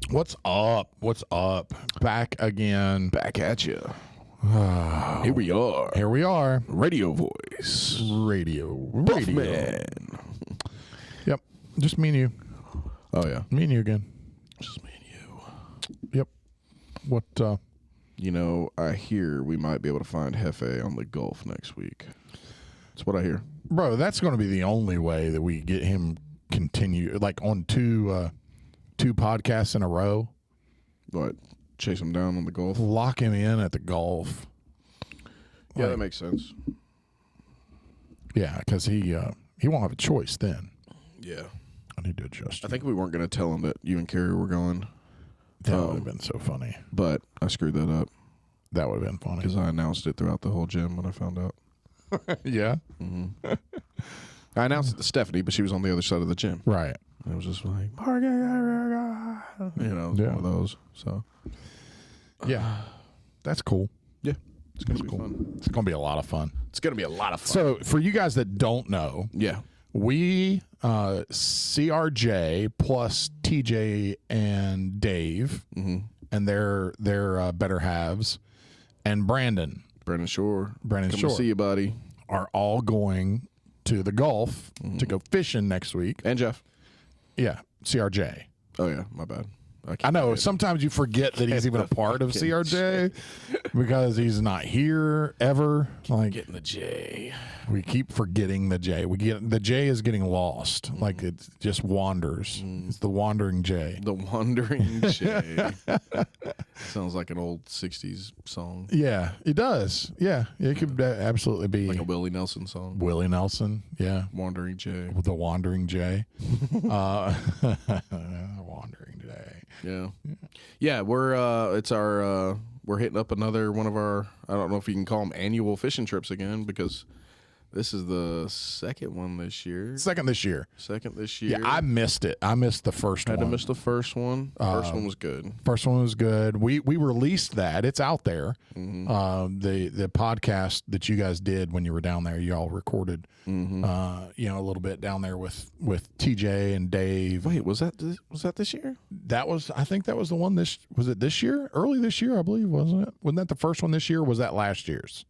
What's up? What's up? Back again. Back at you. Here we are. Here we are. Radio voice. Radio. Buffman. Yep. Just me and you. Oh, yeah. Me and you again. Just me and you. Yep. What, You know, I hear we might be able to find Hefe on the Gulf next week. That's what I hear. bro, that's going to be the only way that we get him continue, like on two podcasts in a row. What? Chase him down on the Gulf? Lock him in at the Gulf. Yeah, that makes sense. Yeah, because he won't have a choice then. Yeah. I need to adjust. I think we weren't going to tell him that you and Carey were going. That would have been so funny. But I screwed that up That would have been funny. because I announced it throughout the whole gym when I found out. Yeah. Mm-hmm. I announced it to Stephanie, but she was on the other side of the gym. Right. And it was just like, you know, it was one of those. So, Yeah. That's cool. yeah, it's going to be Cool. fun. It's going to be a lot of fun. It's going to be a lot of fun. So, for you guys that don't know, Yeah. we, CRJ plus TJ and Dave, and their better halves, and Brandon Brandon Shore. Brandon Come Shore. to see you, buddy. are all going to the Gulf to go fishing next week. And Jeff. Yeah, CRJ. Oh, yeah, my bad. I know. Sometimes you forget that he's even a part of CRJ because he's not here ever. Like Getting the J. we keep forgetting the J. The J is getting lost. Like it just wanders. It's the wandering J. The Wandering J. Sounds like an old 60s song. Yeah, it does. Yeah, it could absolutely be Like a Willie Nelson song. Willie Nelson. Yeah, Wandering J. the wandering J. Wandering J. Yeah. Yeah, we're hitting up another one of our, I don't know if you can call them annual fishing trips again, because this is the second one this year. Second this year. Yeah, I missed it. I missed the first had one. to miss the first one. First one was good. First one was good. We released that. It's out there. The podcast that you guys did when you were down there, you all recorded. A little bit down there with TJ and Dave. Wait, was that this year? I think that was the one. Was it this year? Early this year, I believe, wasn't it? Wasn't that the first one this year? Or was that last year's?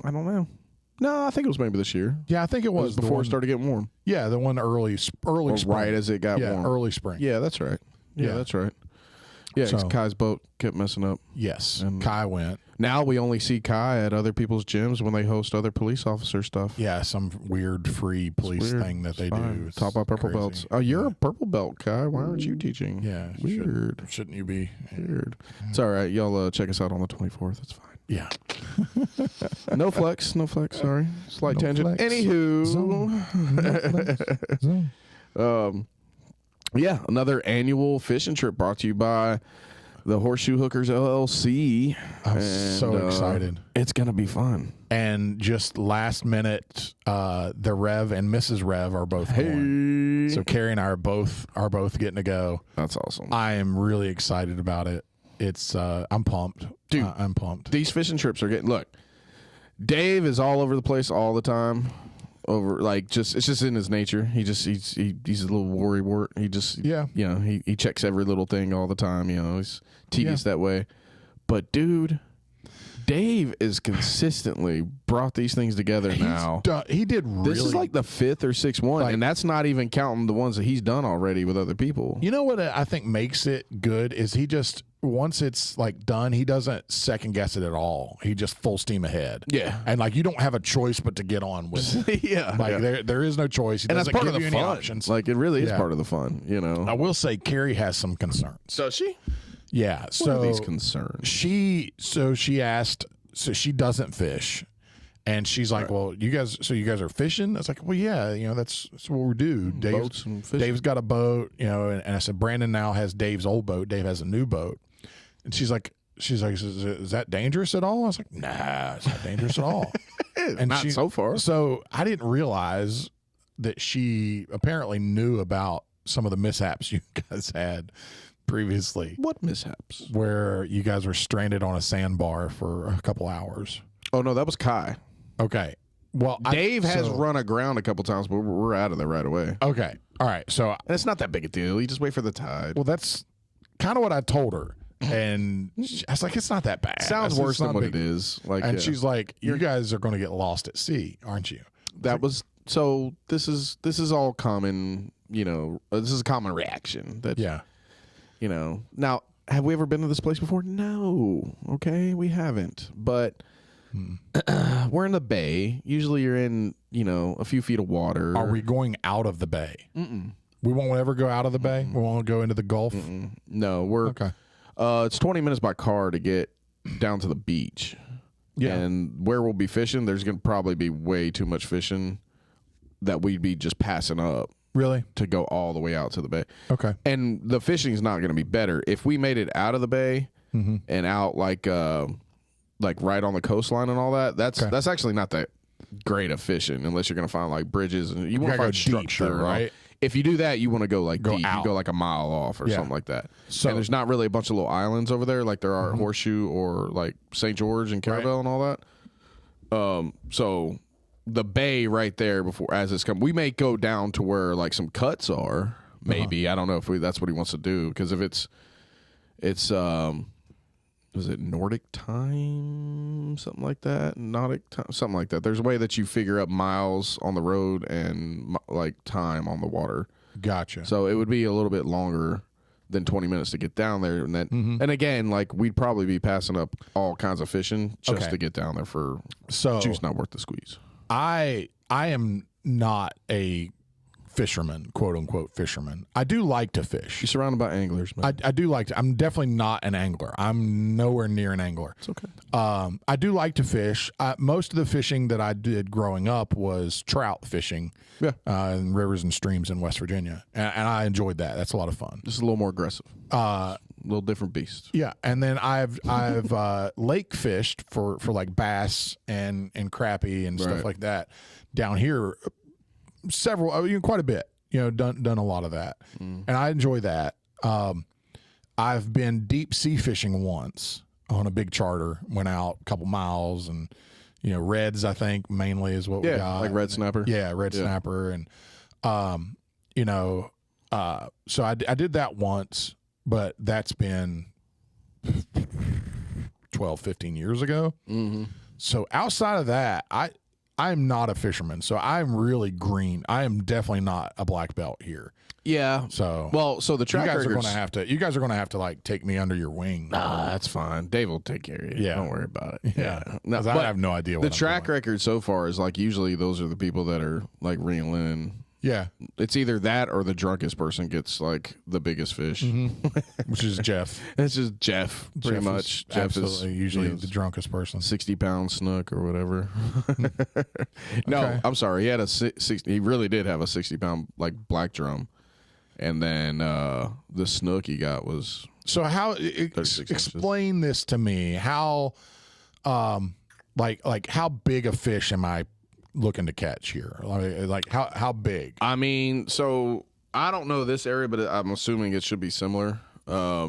I don't know. No, I think it was maybe this year. Yeah, I think it was before it started getting warm. Yeah, the one early Or spring. right as it got warm. Early spring. Yeah, that's right. Yeah, that's right. Yeah, 'cause So- Kai's boat kept messing up. Yes, And- Kai went. Now we only see Kai at other people's gyms when they host other police officer stuff. Yeah, some weird free police Weird. thing that they It's fine. do. It's Top out purple crazy. belts. Oh, you're a purple belt, Kai. Why aren't you teaching? Yeah, Weird. Shouldn't you be? Weird. It's all right. Y'all check us out on the 24th. It's fine. Yeah. No flex. No flex. Sorry. Slight No tangent. flex. Anywho. Zone. Yeah, another annual fishing trip brought to you by the Horseshoe Hookers LLC. I'm so excited. It's going to be fun. And just last minute, the Rev and Mrs. Rev are both going. So Carey and I are both getting to go. That's awesome. I am really excited about it. It's I'm pumped. Dude, I'm pumped. These fishing trips are getting, look, Dave is all over the place all the time. It's just in his nature. He's a little worry wart. He just, he checks every little thing all the time. He's tedious that way. But dude, Dave is consistently brought these things together now. He did really. This is like the fifth or sixth one, and that's not even counting the ones that he's done already with other people. You know what I think makes it good is he just, once it's like done, he doesn't second guess it at all. He just full steam ahead. Yeah. And like you don't have a choice but to get on with it. Yeah. Like there is no choice. He And that's doesn't part give of the you any fun. options. Like it really is Yeah. part of the fun, I will say Carey has some concerns. So she? Yeah. What So are these concerns? she asked, so she doesn't fish. And she's like, well, you guys are fishing? I was like, well, yeah, that's what we do. Boats and fishing. Dave's got a boat, and I said, Brandon now has Dave's old boat. Dave has a new boat. And she's like, is that dangerous at all? I was like, nah, it's not dangerous at all. And Not so far. So I didn't realize that she apparently knew about some of the mishaps you guys had previously, What mishaps? where you guys were stranded on a sandbar for a couple hours. Oh, no, that was Kai. Okay. Well, Dave has run aground a couple times, but we're out of there right away. Okay. All right. So and it's not that big a deal. You just wait for the tide. Well, that's kind of what I told her. And I was like, it's not that bad. Sounds worse than what it is. Like, and she's like, you guys are going to get lost at sea, aren't you? That was so. This is all common. You know, this is a common reaction. That You know. Now, have we ever been to this place before? No. Okay, we haven't. But we're in the bay. Usually, you're in a few feet of water. Are we going out of the bay? We won't ever go out of the bay. We won't go into the Gulf. No, we're okay. It's 20 minutes by car to get down to the beach. Yeah. And where we'll be fishing, there's going to probably be way too much fishing that we'd be just passing up. Really? To go all the way out to the bay. Okay. And the fishing's not going to be better. If we made it out of the bay and out like right on the coastline and all that, that's actually not that great of fishing unless you're going to find like bridges and you want to find structure, right? If you do that, you want to go deep. Out. You go like a mile off or something like that. So, and there's not really a bunch of little islands over there like there are at Horseshoe or like St. George and Caravel and all that. So the bay right there before as it's come, we may go down to where like some cuts are. Maybe I don't know if that's what he wants to do because if it's was it Nordic time, something like that? Nautic time, something like that. There's a way that you figure up miles on the road and like time on the water. Gotcha. So it would be a little bit longer than 20 minutes to get down there, and that, and again, like we'd probably be passing up all kinds of fishing just to get down there for juice not worth the squeeze. I am not a fisherman, quote unquote fisherman. I do like to fish. You're surrounded by anglers, man. I do like to. I'm definitely not an angler. I'm nowhere near an angler. It's okay. I do like to fish. Most of the fishing that I did growing up was trout fishing in rivers and streams in West Virginia. And I enjoyed that. That's a lot of fun. Just a little more aggressive. A little different beast. Yeah. And then I've lake fished for like bass and crappie and stuff like that down here. Quite a bit, done a lot of that. And I enjoy that. I've been deep sea fishing once on a big charter, went out a couple miles and, reds, I think mainly is what we got. Like red snapper. Yeah. Red snapper. And, so I did that once, but that's been 12, 15 years ago. So outside of that, I'm not a fisherman, so I'm really green. I am definitely not a black belt here. Yeah. So the track you guys are gonna have to like take me under your wing. Nah, that's fine. Dave will take care of you. Yeah. Don't worry about it. Yeah. No, I have no idea what the track record so far is like usually those are the people that are like reeling. Yeah. It's either that or the drunkest person gets like the biggest fish. Which is Jeff. It's just Jeff, pretty much. Jeff is usually the drunkest person. 60-pound snook or whatever. No, I'm sorry. He had he really did have a 60-pound like black drum. And then the snook he got was how explain this to me. How like how big a fish am I looking to catch here? Like how big? I mean, so I don't know this area, but I'm assuming it should be similar. I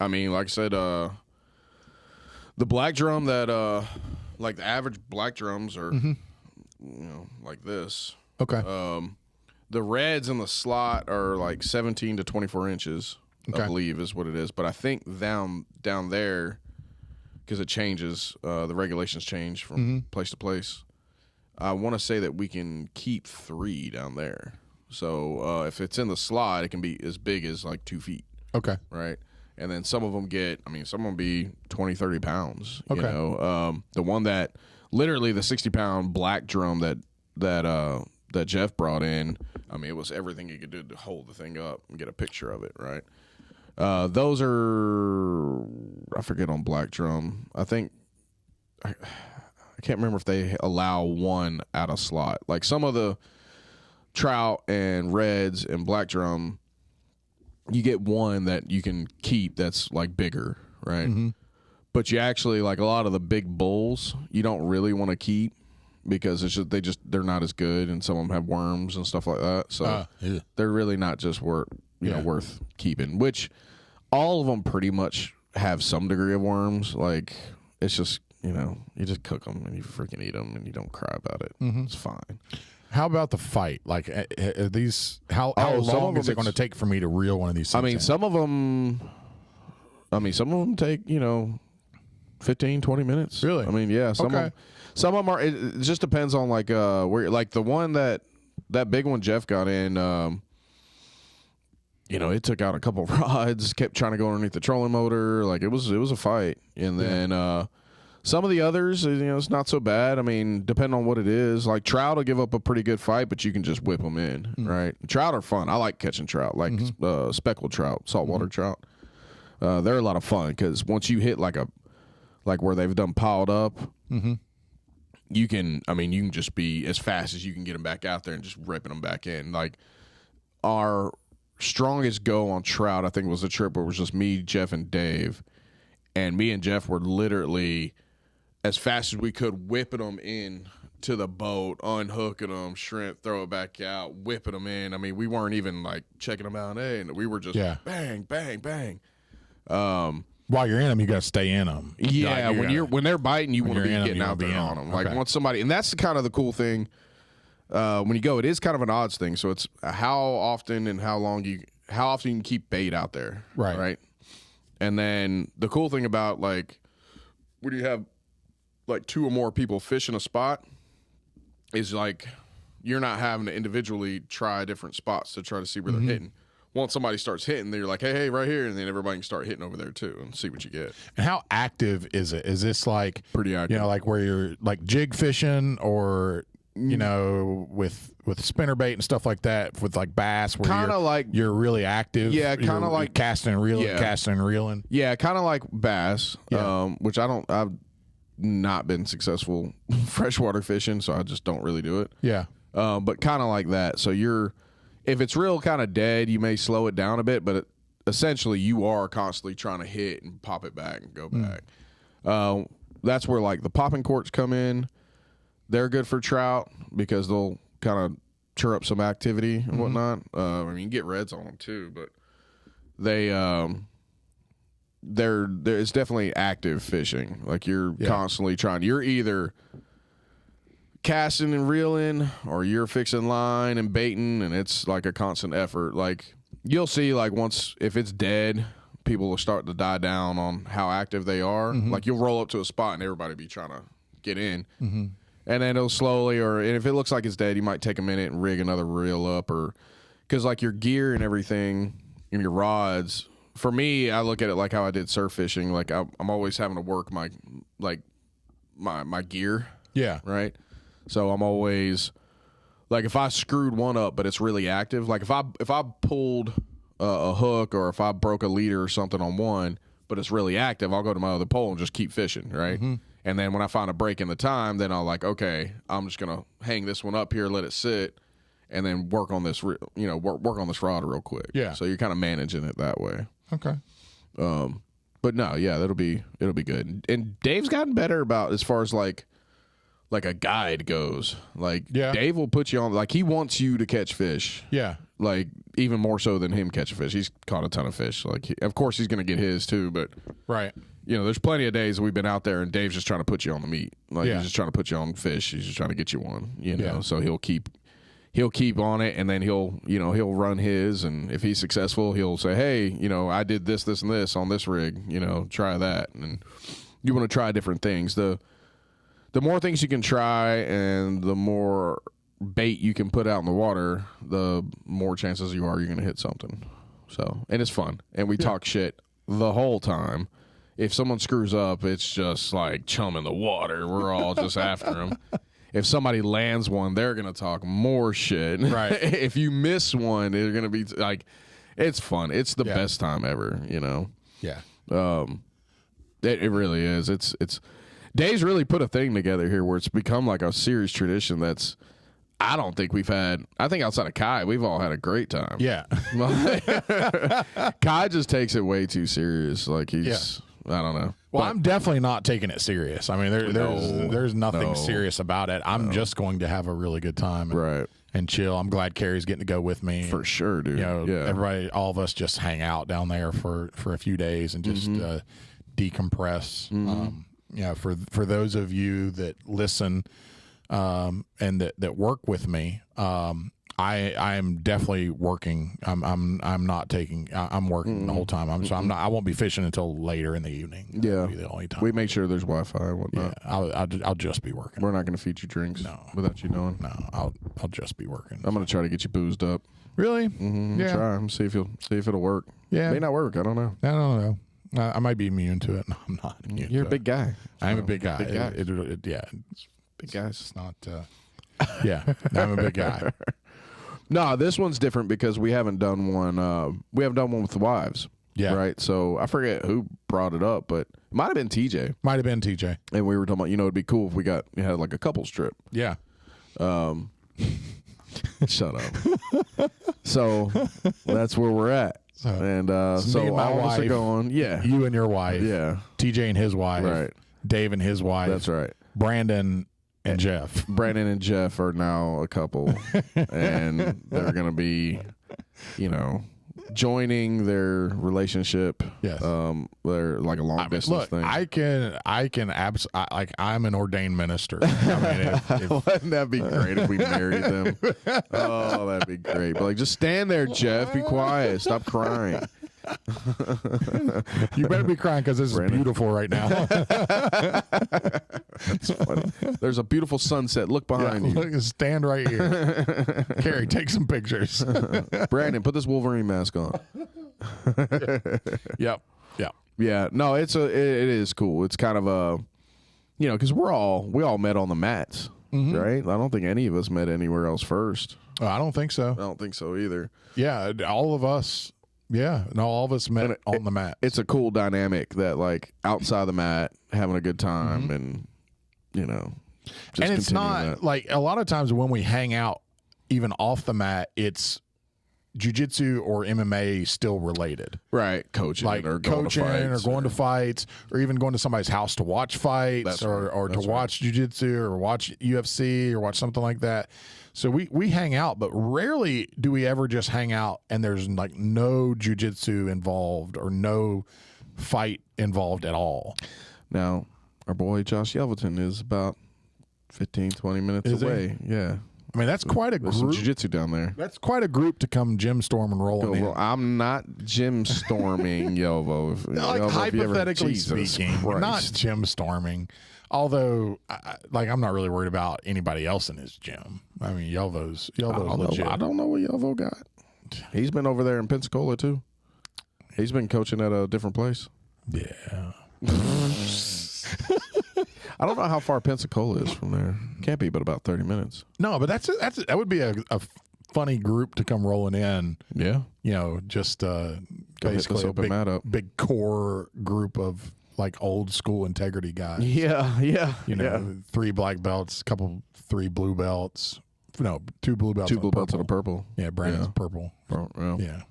mean, like I said, the black drum that like the average black drums are like this. Okay. The reds in the slot are like 17 to 24 inches, I believe is what it is. But I think down there, because it changes, the regulations change from place to place. I want to say that we can keep 3 down there. So if it's in the slot, it can be as big as like 2 feet. Okay. Right. And then some of them some of them be 20, 30 pounds. Okay. The one that literally the 60-pound black drum that Jeff brought in, I mean, it was everything he could do to hold the thing up and get a picture of it. Right. Those are, I forget on black drum. I think, I can't remember if they allow one out of slot. Like some of the trout and reds and black drum, you get one that you can keep that's like bigger, right? But you actually, like a lot of the big bulls, you don't really want to keep because it's just they're not as good, and some of them have worms and stuff like that. So they're really not just worth keeping. Which all of them pretty much have some degree of worms. Like it's just you just cook them and you freaking eat them and you don't cry about it. It's fine. How about the fight? Like, are these how long is it going to take for me to reel one of these things in? Some of them take 15, 20 minutes. Really? Yeah. Some of them are. It just depends on like where. Like the one that big one Jeff got in. It took out a couple rods. Kept trying to go underneath the trolling motor. Like it was a fight. And then some of the others, it's not so bad. I mean, depending on what it is. Like trout will give up a pretty good fight, but you can just whip them in, right? Trout are fun. I like catching trout, like speckled trout, saltwater trout. They're a lot of fun because once you hit like where they've done piled up, you can just be as fast as you can get them back out there and just ripping them back in. Like our strongest go on trout, I think, was a trip where it was just me, Jeff, and Dave, and me and Jeff were literally as fast as we could whipping them in to the boat, unhooking them, shrimp, throw it back out, whipping them in. I mean, we weren't even like checking them out, and we were just bang, bang, bang. While you're in them, you got to stay in them. Yeah, when they're biting, you want to be getting out there on them. Like once somebody, and that's kind of the cool thing. When you go, it is kind of an odds thing. So it's how often and how often you can keep bait out there, right? And then the cool thing about like when you have like 2 or more people fishing a spot is like you're not having to individually try different spots to try to see where they're hitting. Once somebody starts hitting, they're like, hey, right here, and then everybody can start hitting over there too and see what you get. And how active is it? Is this like pretty active? Like where you're like jig fishing or with spinnerbait and stuff like that with like bass, where kind of like you're really active. Yeah, kind of like casting and reeling, casting and reeling. Yeah, kind of like bass. Which I've not been successful freshwater fishing, so I just don't really do it. Yeah. But kind of like that. So if it's real kind of dead, you may slow it down a bit, but essentially you are constantly trying to hit and pop it back and go back. That's where like the popping corks come in. They're good for trout because they'll kind of chirp up some activity and whatnot. You can get reds on them too, but it's definitely active fishing. Like you're constantly trying. You're either casting and reeling or you're fixing line and baiting, and it's like a constant effort. Like you'll see like once if it's dead, people will start to die down on how active they are. Like you'll roll up to a spot and everybody be trying to get in. And then it'll slowly, and if it looks like it's dead, you might take a minute and rig another reel up, or because like your gear and everything and your rods. For me, I look at it like how I did surf fishing. Like I'm always having to work my gear. Yeah. Right. So I'm always like if I screwed one up, but it's really active. Like if I pulled a hook or if I broke a leader or something on one, but it's really active, I'll go to my other pole and just keep fishing. Right. And then when I find a break in the time, then I'll like, okay, I'm just gonna hang this one up here, let it sit, and then work on this, work on this rod real quick. Yeah. So you're kind of managing it that way. Okay. But no, yeah, it'll be good. And Dave's gotten better about as far as like a guide goes. Like Dave will put you on. Like he wants you to catch fish. Yeah. Like even more so than him catching fish. He's caught a ton of fish. Like of course he's gonna get his too, but right. There's plenty of days we've been out there and Dave's just trying to put you on the meat. Like he's just trying to put you on fish. He's just trying to get you one, So he'll keep on it, and then he'll run his, and if he's successful, he'll say, hey, I did this, this, and this on this rig, try that. And you want to try different things. The more things you can try and the more bait you can put out in the water, the more chances you're going to hit something. So, and it's fun. And we talk shit the whole time. If someone screws up, it's just like chumming the water. We're all just after them. If somebody lands one, they're going to talk more shit. Right. If you miss one, they're going to be like, it's fun. It's the best time ever, Yeah. It really is. It's Dave's really put a thing together here where it's become like a serious tradition that's, I don't think we've had, I think outside of Kai, we've all had a great time. Yeah. Kai just takes it way too serious. Like he's, I don't know. Well, I'm definitely not taking it serious. I mean, there's nothing serious about it. I'm just going to have a really good time and chill. I'm glad Carey's getting to go with me. For sure, dude. Everybody, all of us just hang out down there for a few days and just decompress. for those of you that listen and that work with me, I am definitely working. I'm not taking. I'm working the whole time. I won't be fishing until later in the evening. Yeah, be the only time. We make sure there's Wi-Fi and whatnot. Yeah, I'll just be working. We're not going to feed you drinks. Without you knowing. No, I'll just be working. I'm going to try to get you boozed up. Really? Mm-hmm. Yeah. Try. See if it'll work. Yeah. May not work. I don't know. I don't know. I might be immune to it. No, I'm not immune. You're a big guy. I'm a big guy. Big guy. Big guys. It's not. Yeah, I'm a big guy. No, this one's different because we haven't done one. We haven't done one with the wives. Yeah. Right. So I forget who brought it up, but it might have been TJ. Might have been TJ. And we were talking about, it'd be cool if we had like a couples trip. Yeah. Shut up. So that's where we're at. And so all of us are going. Yeah. You and your wife. Yeah. TJ and his wife. Right. Dave and his wife. That's right. Brandon and Jeff. Brandon and Jeff are now a couple, and they're going to be, joining their relationship. Yes. They're like a long distance thing. I'm an ordained minister. I mean, wouldn't that be great if we married them? Oh, that'd be great. But just stand there, Jeff. Be quiet. Stop crying. You better be crying because this is beautiful right now. That's funny. There's a beautiful sunset. Look behind you. Look, stand right here. Carey, take some pictures. Brandon, put this Wolverine mask on. Yep. Yeah. No, it is cool. It's kind of a, because we all met on the mats, right? I don't think any of us met anywhere else first. I don't think so. I don't think so either. Yeah, all of us. Yeah, no, all of us met on the mat. It's a cool dynamic that, like, outside the mat, having a good time, and just and it's not that. Like a lot of times when we hang out, even off the mat, it's jiu-jitsu or MMA still related, right? Coaching, like or going to fights, or even going to somebody's house to watch fights, or to watch jiu-jitsu or watch UFC or watch something like that. So we hang out, but rarely do we ever just hang out and there's like no jiu-jitsu involved or no fight involved at all. Now, our boy Josh Yelverton is about 15, 20 minutes away. Yeah. I mean, that's quite a group. There's some jiu-jitsu down there. That's quite a group to come gym storming rolling in. Well, I'm not gym storming, Yovo. Like, hypothetically speaking, not gym storming. Although, I'm not really worried about anybody else in his gym. I mean, Yovo's legit. I don't know what Yovo got. He's been over there in Pensacola, too. He's been coaching at a different place. Yeah. I don't know how far Pensacola is from there. Can't be but about 30 minutes. No, but that would be a funny group to come rolling in. Yeah. Just basically a big core group of like old school integrity guys. Yeah. 3 black belts, three blue belts. No, 2 blue belts. 2 blue belts and a purple. Yeah, Brandon's purple. Yeah,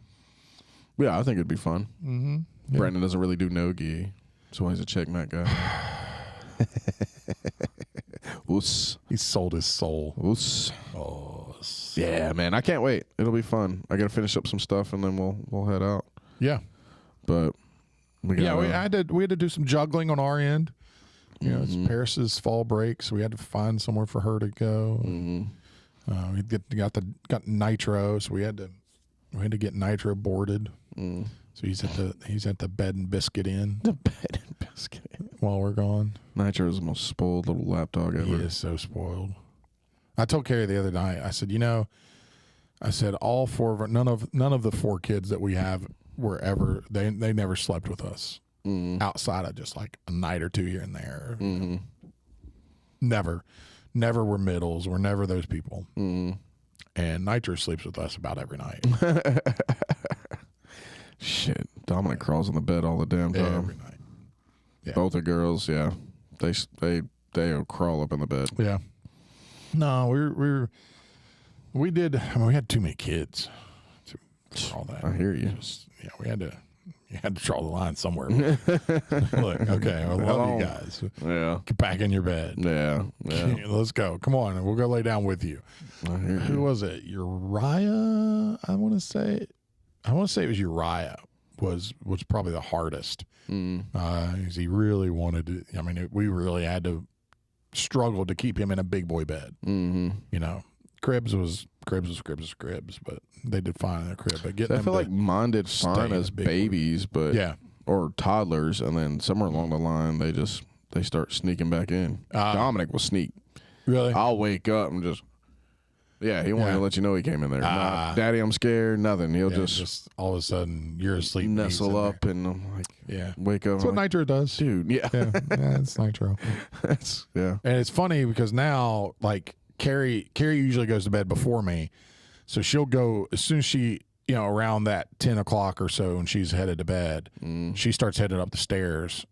I think it'd be fun. Mm-hmm. Yeah. Brandon doesn't really do no-gi, so he's a checkmate guy. Oos. He sold his soul. Oos. Oh, yeah, man. I can't wait. It'll be fun. I got to finish up some stuff and then we'll head out. Yeah. But we had to do some juggling on our end. It's Paris's fall break, so we had to find somewhere for her to go. Mm-hmm. We got Nitro, so we had to get Nitro boarded. Mm. So he's at the bed and biscuit inn. The bed and biscuit inn. While we're gone. Nitro is the most spoiled little lapdog ever. He is so spoiled. I told Carey the other night, I said, all 4 of our, none of the 4 kids that we have were ever, they never slept with us outside of just like a night or 2 here and there. Mm-hmm. Never were middles. We're never those people. Mm-hmm. And Nitro sleeps with us about every night. Shit, Dominic crawls in the bed all the damn time. Every night. Yeah. Both the girls, yeah, they'll crawl up in the bed. Yeah. No, we did. I mean, we had too many kids for all that. I hear you. We had to draw the line somewhere. Look, okay, I love you guys. Yeah, get back in your bed. Yeah. Let's go. Come on, we'll go lay down with you. I hear you. Who was it? Uriah. I want to say it was Uriah. was probably the hardest. Because he really wanted to. I mean, we really had to struggle to keep him in a big boy bed. You know, cribs was cribs, but they did fine in their crib. But I feel like mine did fine as babies, but or toddlers, and then somewhere along the line they start sneaking back in. Dominic will sneak. Really? I'll wake up and just. Yeah, he won't even let you know he came in there. Daddy, I'm scared. Nothing. He'll just all of a sudden you're asleep, nestle up, and I'm like, wake up. That's what Nitro does, dude. Yeah, it's Nitro. And it's funny because now, like Carey usually goes to bed before me, so she'll go as soon as she, you know, around that 10 o'clock or so, and she's headed to bed. She starts heading up the stairs,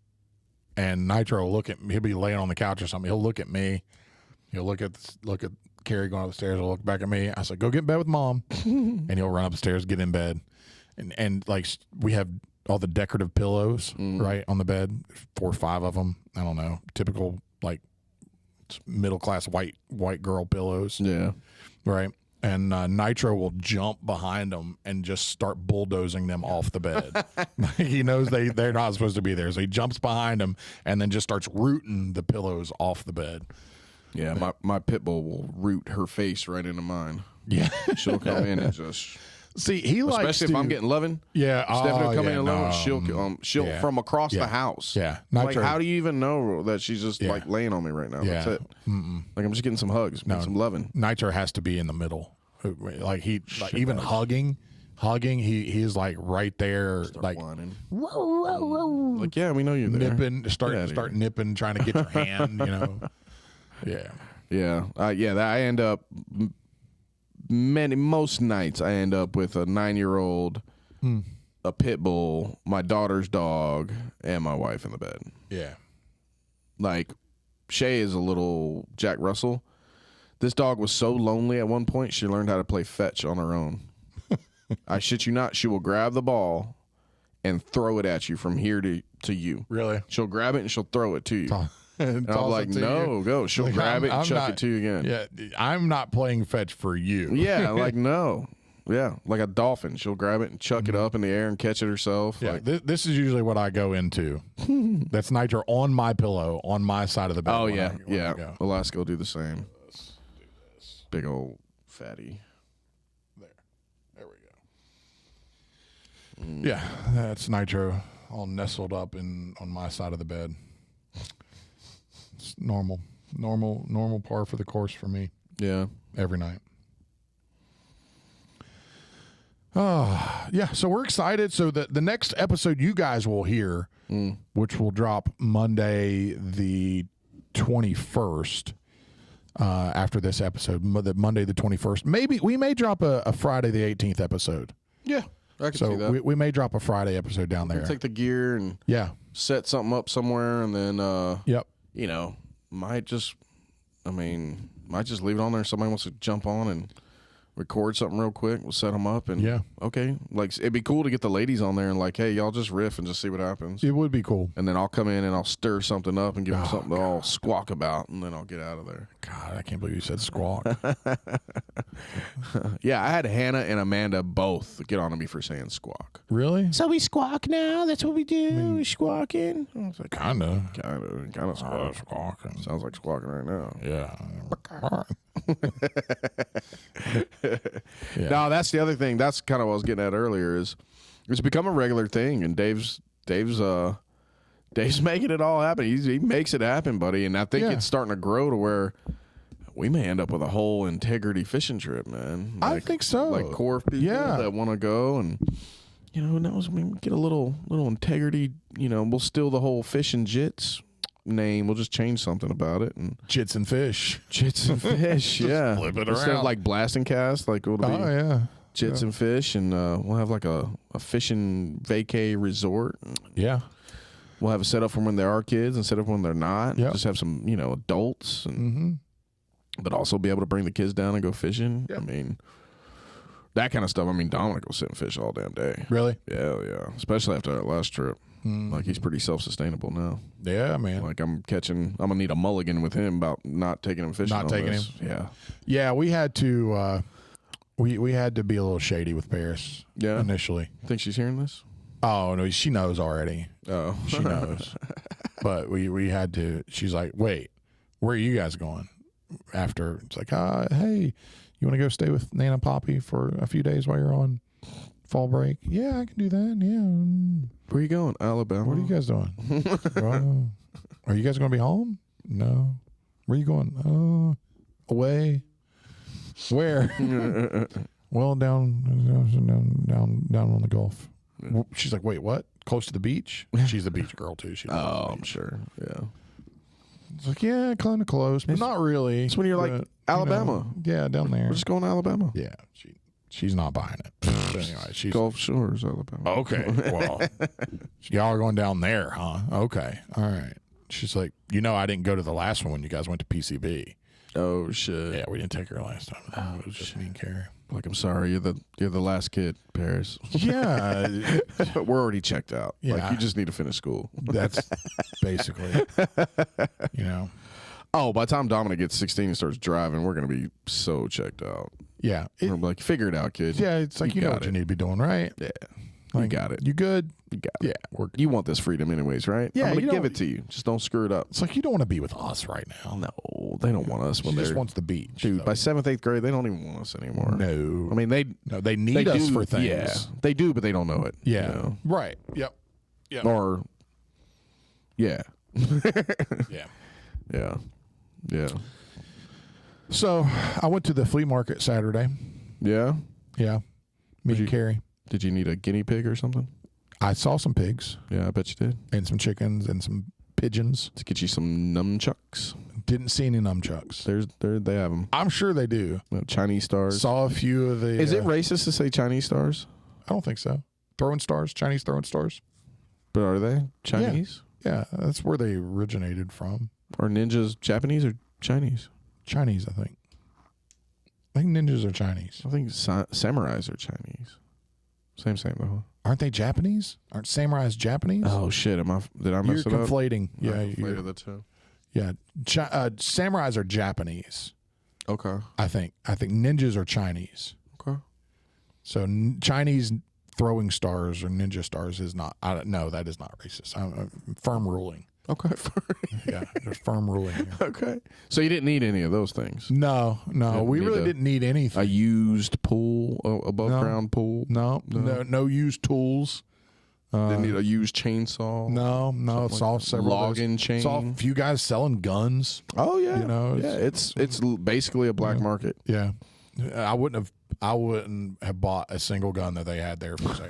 and Nitro will look at me. He'll be laying on the couch or something. He'll look at me. He'll look at Carey going up the stairs. He'll look back at me. I said, "Go get in bed with Mom," and he'll run upstairs, get in bed, and like we have all the decorative pillows right on the bed, 4 or 5 of them. I don't know, typical like middle class white girl pillows. Yeah, right. And Nitro will jump behind them and just start bulldozing them off the bed. He knows they're not supposed to be there, so he jumps behind them and then just starts rooting the pillows off the bed. Yeah, my pit bull will root her face right into mine. Yeah, she'll come in and just see. He likes, especially if I'm getting loving. Yeah, Stephanie will come in and loving. She'll from across the house. Yeah, like how do you even know that she's just like laying on me right now? That's it. Like I'm just getting some hugs, some loving. Nitro has to be in the middle. Like even hugging. He's like right there, like whining. Like yeah, we know you're there. Nipping, start nipping, trying to get your hand. You know. Yeah. I end up most nights I end up with a 9-year-old, a pit bull, my daughter's dog, and my wife in the bed. Yeah. Like Shay is a little Jack Russell. This dog was so lonely at one point she learned how to play fetch on her own. I shit you not, she will grab the ball and throw it at you from here to you. Really? She'll grab it and she'll throw it to you. And I'm like, no, go. She'll like, grab it and chuck it to you again. Yeah, I'm not playing fetch for you. Yeah, like, no. Yeah, like a dolphin. She'll grab it and chuck it up in the air and catch it herself. Yeah, like, this is usually what I go into. That's Nitro on my pillow, on my side of the bed. Oh, yeah, Alaska will do the same. Let's do this. Big old fatty. There we go. Yeah, that's Nitro all nestled up on my side of the bed. It's normal par for the course for me. Yeah. Every night. Yeah, so we're excited. So the next episode you guys will hear, which will drop Monday the 21st, after this episode, Monday the 21st. Maybe we may drop a Friday the 18th episode. Yeah, I can see that. We may drop a Friday episode down there. Take the gear and set something up somewhere, and then you know, might just leave it on there. Somebody wants to jump on and record something real quick. We'll set them up and okay. Like it'd be cool to get the ladies on there and like, hey, y'all just riff and just see what happens. It would be cool. And then I'll come in and I'll stir something up and give them something to all squawk about, and then I'll get out of there. God, I can't believe you said squawk. Yeah, I had Hannah and Amanda both get on to me for saying squawk. Really? So we squawk now? That's what we do? We squawking? I was like, kind of squawking. Sounds like squawking right now. Yeah. No, that's the other thing. That's kind of what I was getting at earlier. Is it's become a regular thing, and Dave's making it all happen. He makes it happen, buddy. And I think it's starting to grow to where we may end up with a whole integrity fishing trip, man. Like, I think so. Like core people that want to go, and you know, now we get a little integrity. You know, we'll steal the whole fish and jits name. We'll just change something about it and jits and fish. Yeah. Flip it instead around. of like blasting cast, like it'll be jits and fish, and we'll have like a fishing vacay resort. Yeah. We'll have a setup for when there are kids instead of when they're not. Yep. Just have some, you know, adults, and but also be able to bring the kids down and go fishing. Yep. I mean, that kind of stuff. I mean, Dominic will sit and fish all damn day. Really? Yeah. Especially after that last trip. Like he's pretty self-sustainable now. Yeah, man. Like I'm gonna need a mulligan with him about not taking him fishing. Yeah, we had to we had to be a little shady with Paris. Yeah. Initially. Think she's hearing this? Oh no, she knows already. Oh, She knows. But we had to. She's like, wait, where are you guys going? After it's like, hey, you want to go stay with Nana Poppy for a few days while you're on fall break? Yeah, I can do that. Yeah. Where are you going? Alabama. What are you guys doing? Are you guys going to be home? No. Where are you going? Away. Where? Well, down on the Gulf. She's like, wait, what? Close to the beach? She's the beach girl too. I'm sure. Yeah. It's like, yeah, kind of close, but not really. It's when you're like Alabama. Yeah, down there. We're just going to Alabama. Yeah, she's not buying it. But anyway, she's Gulf Shores, Alabama. Okay. Well, y'all are going down there, huh? Okay. All right. She's like, I didn't go to the last one when you guys went to PCB. Oh shit. Yeah, we didn't take her last time. It was just me and Carey. Like, I'm sorry, you're the last kid, Paris. Yeah. We're already checked out. Yeah. Like, you just need to finish school. That's basically, Oh, by the time Dominic gets 16 and starts driving, we're going to be so checked out. Yeah. We're like, figure it out, kid. Yeah, it's like, you know what you need to be doing, right? Yeah. Like, you got it. You good? You got it. Yeah. You want this freedom anyways, right? Yeah, I'm going to give it to you. Just don't screw it up. It's like, you don't want to be with us right now. No, they don't want us. She just wants the beach. Dude, by 7th, 8th grade, they don't even want us anymore. No. I mean, they need us for things. Yeah, they do, but they don't know it. Yeah. You know? Right. Yep. Or, yeah. Yeah. Yeah. Yeah. So I went to the flea market Saturday. Yeah? Yeah. Me and Carey. Did you need a guinea pig or something? I saw some pigs. Yeah, I bet you did. And some chickens and some pigeons. To get you some nunchucks. Didn't see any nunchucks. They have them. I'm sure they do. Chinese stars. Saw a few of the... Is it racist to say Chinese stars? I don't think so. Throwing stars? Chinese throwing stars? But are they Chinese? Yeah, that's where they originated from. Are ninjas Japanese or Chinese? Chinese, I think. I think ninjas are Chinese. I think samurais are Chinese. Same though. Aren't they Japanese? Aren't samurais Japanese? Oh shit! Did I mess You're it up? conflating. Yeah, conflated the two. Yeah, samurais are Japanese. Okay. I think ninjas are Chinese. Okay. So Chinese throwing stars or ninja stars is not. No, that is not racist. I'm firm ruling. Okay. Yeah, there's firm ruling here. Okay. So you didn't need any of those things? No, we really didn't need anything. A used pool, above ground pool? No used tools. Didn't need a used chainsaw? No. Saw several logging chain. Saw a few guys selling guns. Oh yeah. It's basically a black market. Yeah. I wouldn't have bought a single gun that they had there for sale.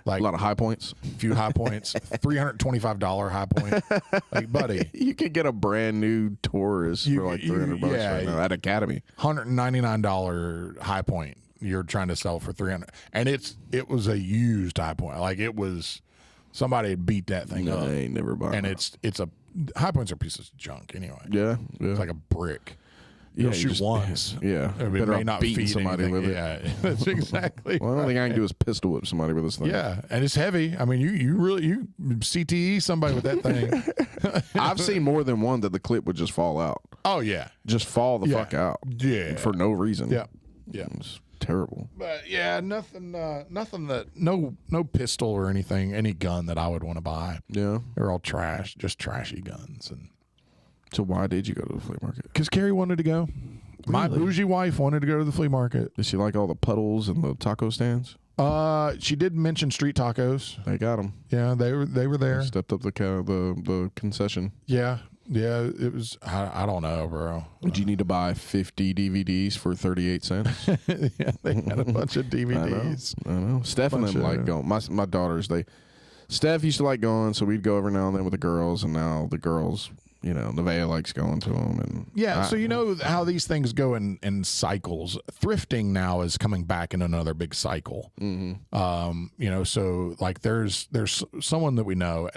Like a lot of high points. A few high points. $325 high point. Like, buddy, you could get a brand new Taurus for like $300 right now at Academy. $199 high point you're trying to sell for $300, and it was a used high point. Like, it was somebody had beat that thing up. I ain't never bought. And it's a high points are pieces of junk anyway. Yeah. It's like a brick. You'll shoot once. Yeah. It may not feed somebody anything. with it. Yeah, that's exactly. Well, the only thing I can do is pistol whip somebody with this thing. Yeah, and it's heavy. I mean, you CTE somebody with that thing. I've seen more than one that the clip would just fall out. Oh yeah, just fall the fuck out. Yeah, for no reason. Yeah. It's terrible. But yeah, nothing that no pistol or anything, any gun that I would want to buy. Yeah, they're all trash, just trashy guns. And so why did you go to the flea market? Because Carey wanted to go. Really? My bougie wife wanted to go to the flea market. Did she like all the puddles and the taco stands? She did mention street tacos. They got them. Yeah, they were there. They stepped up the concession. Yeah, it was. I don't know, bro. Did you need to buy 50 DVDs for 38 cents? Yeah, they had a bunch of DVDs. I know. Steph and them like going. My daughters, Steph used to like going, so we'd go every now and then with the girls, and now the girls, Nevaeh likes going to them. And yeah, so you know how these things go in cycles. Thrifting now is coming back in another big cycle. Mm-hmm. So like there's someone that we know.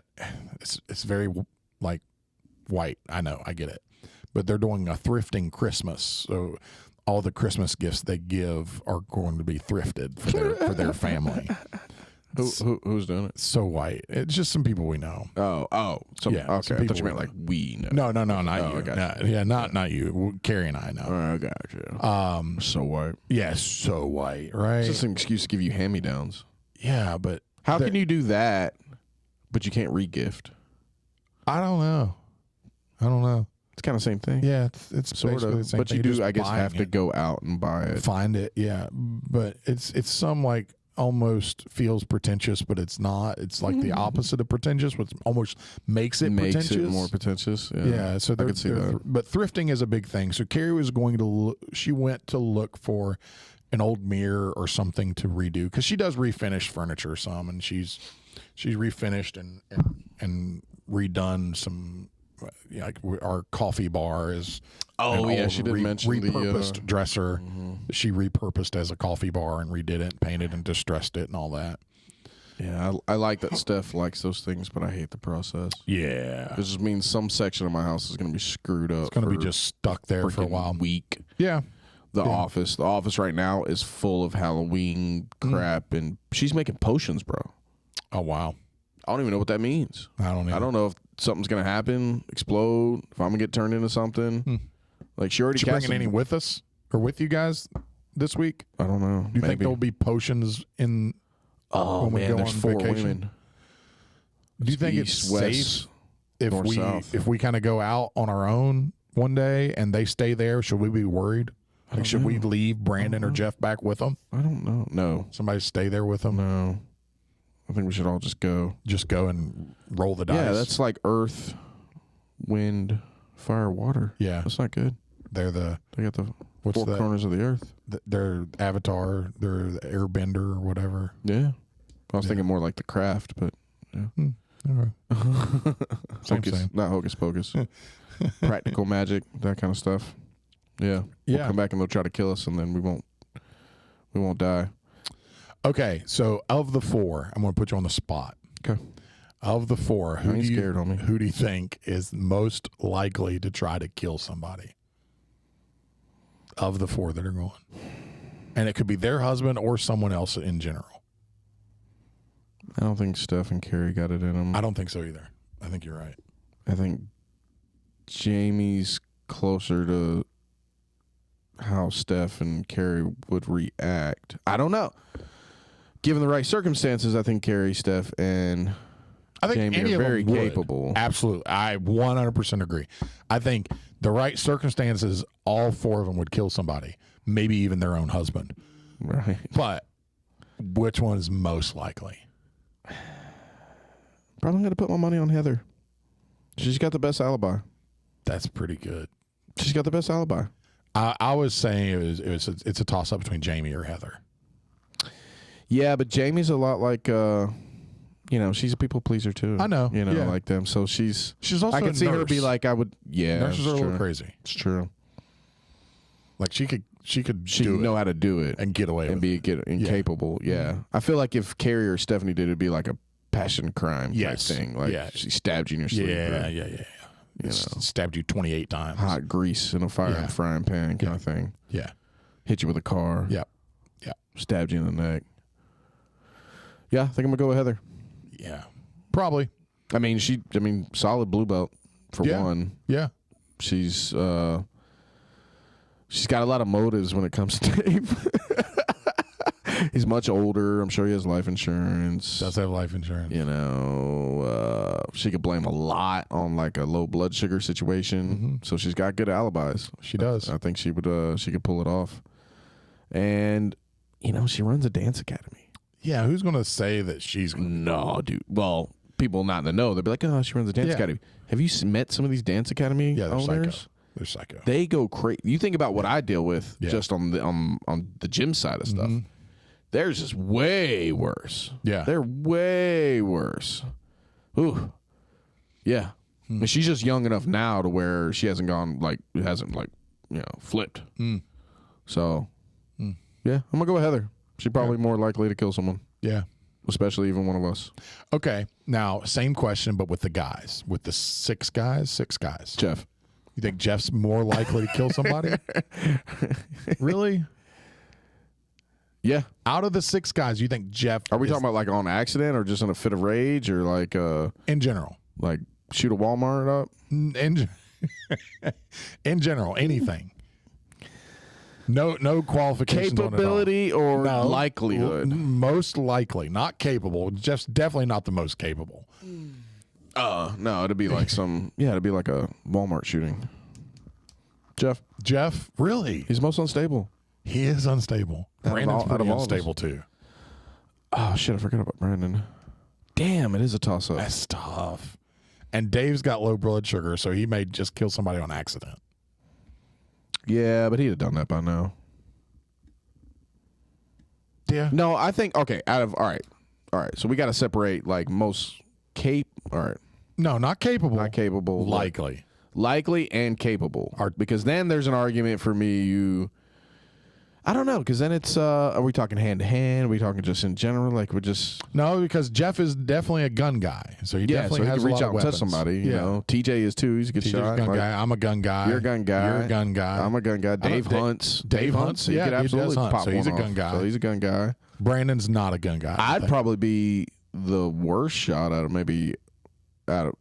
It's very like white. I know, I get it, but they're doing a thrifting Christmas. So all the Christmas gifts they give are going to be thrifted for their family. Who's doing it? So white. It's just some people we know. Oh. Yeah. Okay. I thought you meant like we know. No, not you. Gotcha. Not you. Carey and I know. All right, I got you. So white. Yeah, so white, right? It's just an excuse to give you hand-me-downs. Yeah, but How can you do that, but you can't re-gift? I don't know. It's kind of the same thing. Yeah, it's sort of. the same But thing. you You're do, just I guess, have to buying go out and buy it. find it. Yeah, but it's some like almost feels pretentious, but it's not. It's like the opposite of pretentious, which almost makes it pretentious. It more pretentious. Yeah, so I could see that. but thrifting is a big thing. So Carey was going to she went to look for an old mirror or something to redo, because she does refinish furniture some, and she's refinished and redone some. Like our coffee bar is she did mention repurposed dresser. She repurposed as a coffee bar and redid it and painted and distressed it and all that. Yeah, I like that Steph likes those things, but I hate the process. Yeah, This just means some section of my house is going to be screwed up. it's going to be just stuck there for a while. Week. Yeah. The office right now is full of Halloween crap, and she's making potions, bro. Oh wow. I don't even know what that means. I don't know if something's gonna happen, explode. If I'm gonna get turned into something. Like she already. Did you bring any with us or with you guys this week? I don't know. Do you think there'll be potions in? Oh man, there's 4 women. Do you think it's safe if we kind of go out on our own one day and they stay there? Should we be worried? Like, should we leave Brandon or Jeff back with them? I don't know. No. Somebody stay there with them? No. I think we should all just go. Just go and roll the dice. Yeah, that's like earth, wind, fire, water. Yeah. That's not good. They got the four corners of the earth. They're Avatar. They're the Airbender or whatever. Yeah. I was thinking more like the Craft, but yeah. Okay. Same. Not hocus pocus. Practical magic, that kind of stuff. Yeah. We'll come back and they'll try to kill us, and then we won't die. Okay, so of the 4, I'm going to put you on the spot. Okay. Of the 4, who do you think is most likely to try to kill somebody? Of the 4 that are going. And it could be their husband or someone else in general. I don't think Steph and Carey got it in them. I don't think so either. I think you're right. I think Jamie's closer to how Steph and Carey would react. I don't know. Given the right circumstances, I think Carey, Steph, and Jamie are very capable. Absolutely. I 100% agree. I think the right circumstances, all 4 of them would kill somebody, maybe even their own husband. Right. But which one is most likely? Probably going to put my money on Heather. She's got the best alibi. That's pretty good. She's got the best alibi. I was saying it's a toss-up between Jamie or Heather. Yeah, but Jamie's a lot like, she's a people pleaser too. I know. Like them. So she's also I can see her be like, nurses are a little crazy. It's true. Like she could know how to do it and get away with it. Incapable. Yeah. I feel like if Carey or Stephanie did, it'd be like a passion crime type thing. Like she stabbed you in your sleep. Yeah. Stabbed you 28 times. Hot grease in a frying pan kind of thing. Yeah. Hit you with a car. Yeah. Stabbed you in the neck. Yeah, I think I'm going to go with Heather. Yeah. Probably. I mean, solid blue belt for one. Yeah. She's got a lot of motives when it comes to Dave. He's much older. I'm sure he has life insurance. Does have life insurance. She could blame a lot on like a low blood sugar situation. Mm-hmm. So she's got good alibis. She does. I think she could pull it off. And, she runs a dance academy. Yeah, who's going to say that she's... No, dude. Well, people not in the know, they'll be like, oh, she runs a dance academy. Have you met some of these dance academy owners? They're psycho. They go crazy. You think about what I deal with just on the gym side of stuff. Mm-hmm. Theirs is way worse. Yeah. They're way worse. Ooh. Yeah. I mean, she's just young enough now to where she hasn't flipped. So, yeah, I'm going to go with Heather. She's probably more likely to kill someone. Yeah. Especially even one of us. Okay. Now, same question, but with the guys. With the 6 guys. Jeff. You think Jeff's more likely to kill somebody? Really? Yeah. Out of the 6 guys, you think Jeff... Are we talking about like on accident or just in a fit of rage or like... in general. Like shoot a Walmart up? In general, anything. No qualifications. Capability or likelihood? Most likely, not capable. Just definitely not the most capable. No, it'd be like it'd be like a Walmart shooting. Jeff, really? He's most unstable. He is unstable. Brandon's pretty unstable too. Oh shit, I forgot about Brandon. Damn, it is a toss-up. That's tough. And Dave's got low blood sugar, so he may just kill somebody on accident. Yeah, but he'd have done that by now. Yeah. No, I think all right. So we got to separate like most all right. No, not capable. Not capable. Likely and capable. Because then there's an argument for me. I don't know, because then it's are we talking hand to hand? Are we talking just in general? Like we're just no, because Jeff is definitely a gun guy, so he definitely has can reach a lot out of and touch weapons. somebody. You know, TJ is too. He's a good shot. Gun guy. I'm a gun guy. You're a gun guy. You're a gun guy. I'm a gun guy. Dave hunts. Dave hunts. He could absolutely pop so he's a one gun off. guy. So he's a gun guy. Brandon's not a gun guy. I'd probably be the worst shot out of me. I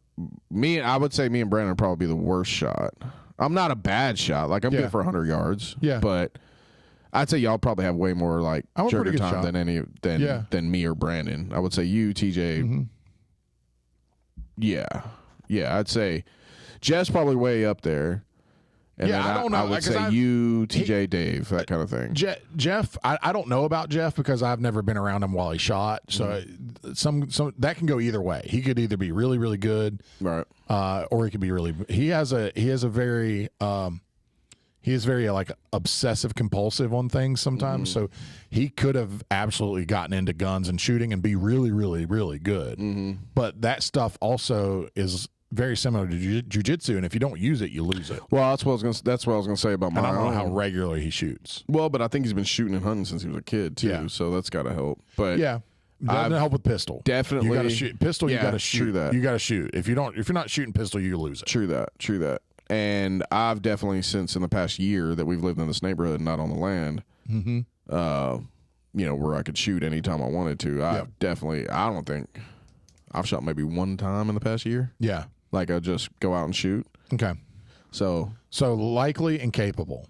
would say me and Brandon would probably be the worst shot. I'm not a bad shot. Like I'm good for 100 yards. Yeah, but I'd say y'all probably have way more like trigger time than me or Brandon. I would say you, TJ. Mm-hmm. Yeah. I'd say Jeff's probably way up there. And then I don't know. I would say you, TJ, Dave, that kind of thing. Jeff, I don't know about Jeff because I've never been around him while he shot. So some that can go either way. He could either be really, really good, right, or he could be really. He is very like obsessive compulsive on things sometimes. So he could have absolutely gotten into guns and shooting and be really, really, really good. But that stuff also is very similar to jiu-jitsu, and if you don't use it, you lose it. Well, that's what I was gonna say about mine. I don't know how regularly he shoots. Well, but I think he's been shooting and hunting since he was a kid too, so that's got to help. But doesn't help with pistol. Definitely, you got to shoot pistol. You got to shoot. True that. You got to shoot. If you're not shooting pistol, you lose it. True that. And I've definitely, since in the past year that we've lived in this neighborhood, not on the land, where I could shoot anytime I wanted to. I don't think I've shot maybe one time in the past year. Yeah. Like I just go out and shoot. Okay. So likely and capable.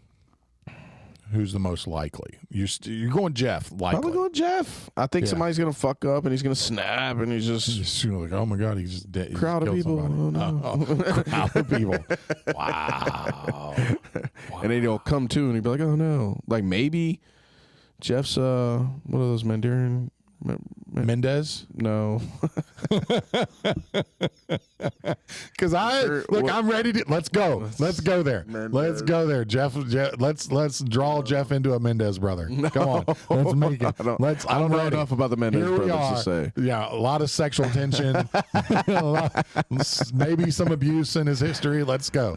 Who's the most likely? You're going Jeff. Likely. Probably going Jeff. I think somebody's gonna fuck up and he's gonna snap and he's just like, oh my god, he's just dead. Crowd of people. Oh, no. Crowd of people. Wow. And then he'll come to and he'll be like, oh no. Like maybe Jeff's what are those Mandarin? Mendez? No. Because I'm ready to. Let's go. Let's go there. Mendez. Let's go there, Jeff. Let's draw Jeff into a Mendez brother. Come on, let's make it. I don't know enough about the Mendez brothers to say. Yeah, a lot of sexual tension, maybe some abuse in his history. Let's go.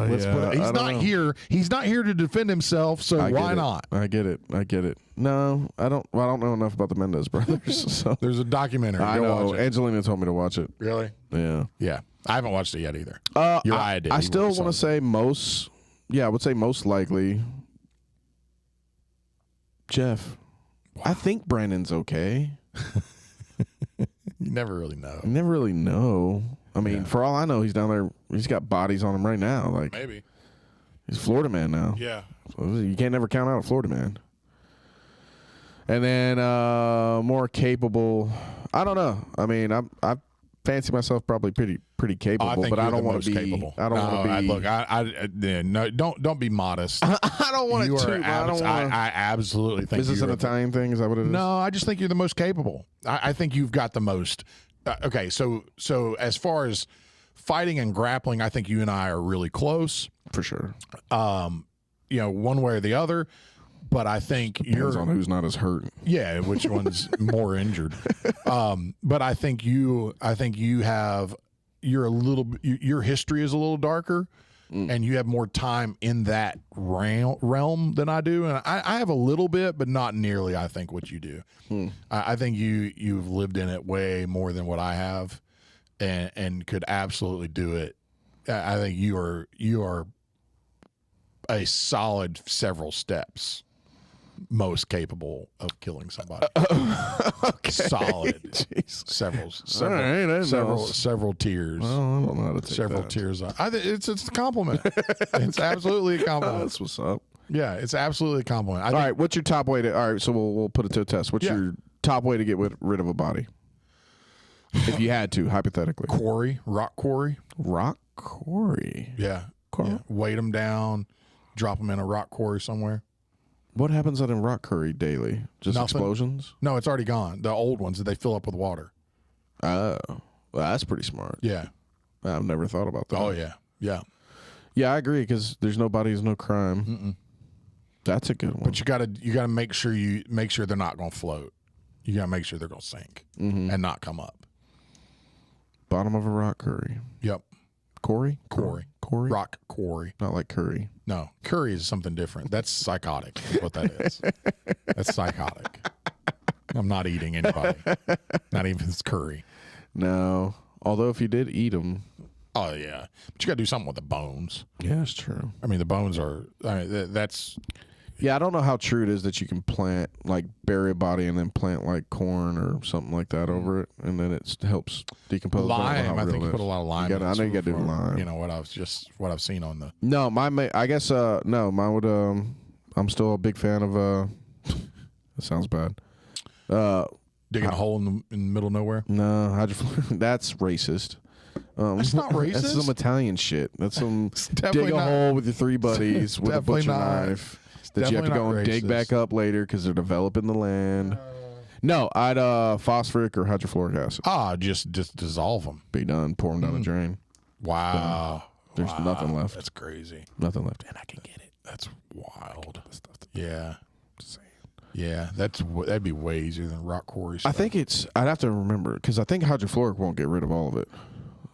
He's not here. He's not here to defend himself. So why not? I get it. No, I don't. Well, I don't know enough about the Mendez brothers. So. There's a documentary. I know. Angelina told me to watch it. Really? Yeah. Yeah. I haven't watched it yet either. Uriah did. I still want to say most. Yeah, I would say most likely. Jeff. Wow. I think Brandon's okay. You never really know. You never really know. I mean, for all I know, he's down there. He's got bodies on him right now. Like maybe he's a Florida man now. Yeah. So you can't never count out a Florida man. And then more capable. I don't know. I mean, I fancy myself probably pretty capable, but I don't want to be capable. I don't want to be. Look, no, don't be modest. I don't want to. I absolutely think. Is this an Italian thing? Is that what it is? No, I just think you're the most capable. I think you've got the most. Okay, so as far as fighting and grappling, I think you and I are really close for sure. One way or the other. But I think depends on who's not as hurt. Yeah, which one's more injured. But I think your history is a little darker, and you have more time in that realm than I do. And I have a little bit, but not nearly. I think what you do. I think you've lived in it way more than what I have, and could absolutely do it. I think you are a solid several steps most capable of killing somebody. Okay. Solid. Jeez. Several tears. Well, I don't know how to take several that. tears. It's a compliment. It's absolutely a compliment. That's what's up. Yeah, it's absolutely a compliment. All right, what's your top way to? All right, so we'll put it to a test. What's your top way to get rid of a body? If you had to, hypothetically. Rock quarry. Rock quarry. Yeah. Weight them down, drop them in a rock quarry somewhere. What happens at a rock quarry daily? Just Nothing. Explosions? No, it's already gone. The old ones that they fill up with water. Oh, well, that's pretty smart. Yeah. I've never thought about that. Oh, yeah. Yeah. Yeah, I agree, because there's no bodies, no crime. Mm-mm. That's a good one. But you gotta make sure they're not going to float. You gotta make sure they're going to sink and not come up. Bottom of a rock quarry. Yep. Quarry? Quarry. Rock quarry. Not like curry. No, curry is something different. That's psychotic. Is what that is. That's psychotic. I'm not eating anybody. Not even this curry. No. Although if you did eat them. Oh, yeah. But you got to do something with the bones. Yeah, that's true. I mean, the bones are, that's. Yeah, I don't know how true it is that you can plant, like, bury a body and then plant, like, corn or something like that over it, and then it helps decompose. Lime, I think you put a lot of lime in it. I know you got to do lime. You know, what I've seen on the. No, I guess, no, mine would, I'm still a big fan of, that sounds bad. Digging a hole in the middle of nowhere? No, that's racist. That's not racist. That's some Italian shit. That's some dig a hole with your three buddies with a butcher knife that you have to go and dig back up later because they're developing the land. No, I'd phosphoric or hydrofluoric acid. Just dissolve them. Be done. Pour them down the drain. Wow. There's nothing left. That's crazy. Nothing left. And I can get it. That's wild. Yeah. Yeah, that'd be way easier than rock quarry stuff. I think I'd have to remember, because I think hydrofluoric won't get rid of all of it.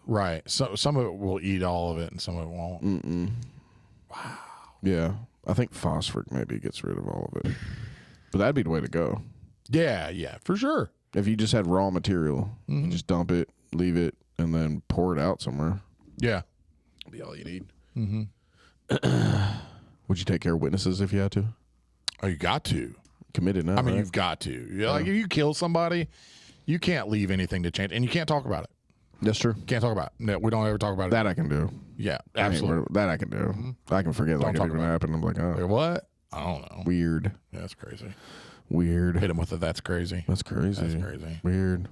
Right. So some of it will eat all of it and some of it won't. Mm-mm. Wow. Yeah. I think phosphoric maybe gets rid of all of it. But that'd be the way to go. Yeah, for sure. If you just had raw material, you just dump it, leave it, and then pour it out somewhere. Yeah. That'd be all you need. Mm-hmm. Would you take care of witnesses if you had to? Oh, you got to. Committed now, I mean, right? you've got to. Like, if you kill somebody, you can't leave anything to change. And you can't talk about it. That's true. Can't talk about it. No, we don't ever talk about it. That I can do. Yeah, absolutely. That I can do. Mm-hmm. I can forget like it even happened. I'm like, oh. What? I don't know. Weird. Yeah, that's crazy. Weird. Hit him with it. That's crazy. That's crazy. That's crazy. Weird.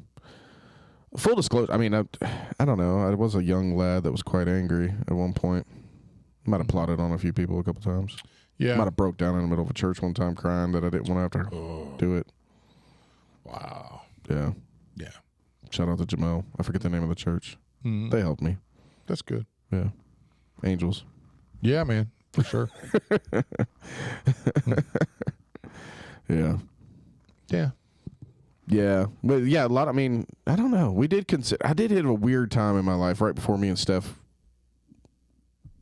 Full disclosure, I mean, I don't know. I was a young lad that was quite angry at one point. Might have plotted on a few people a couple times. Yeah. Might have broke down in the middle of a church one time crying that I didn't want to have to do it. Wow. Yeah. Yeah. Shout out to Jamel. I forget the name of the church. Mm-hmm. They helped me. That's good. Yeah. Angels. Yeah, man. For sure. Yeah. Yeah. Yeah. But yeah, I don't know. I did hit a weird time in my life right before me and Steph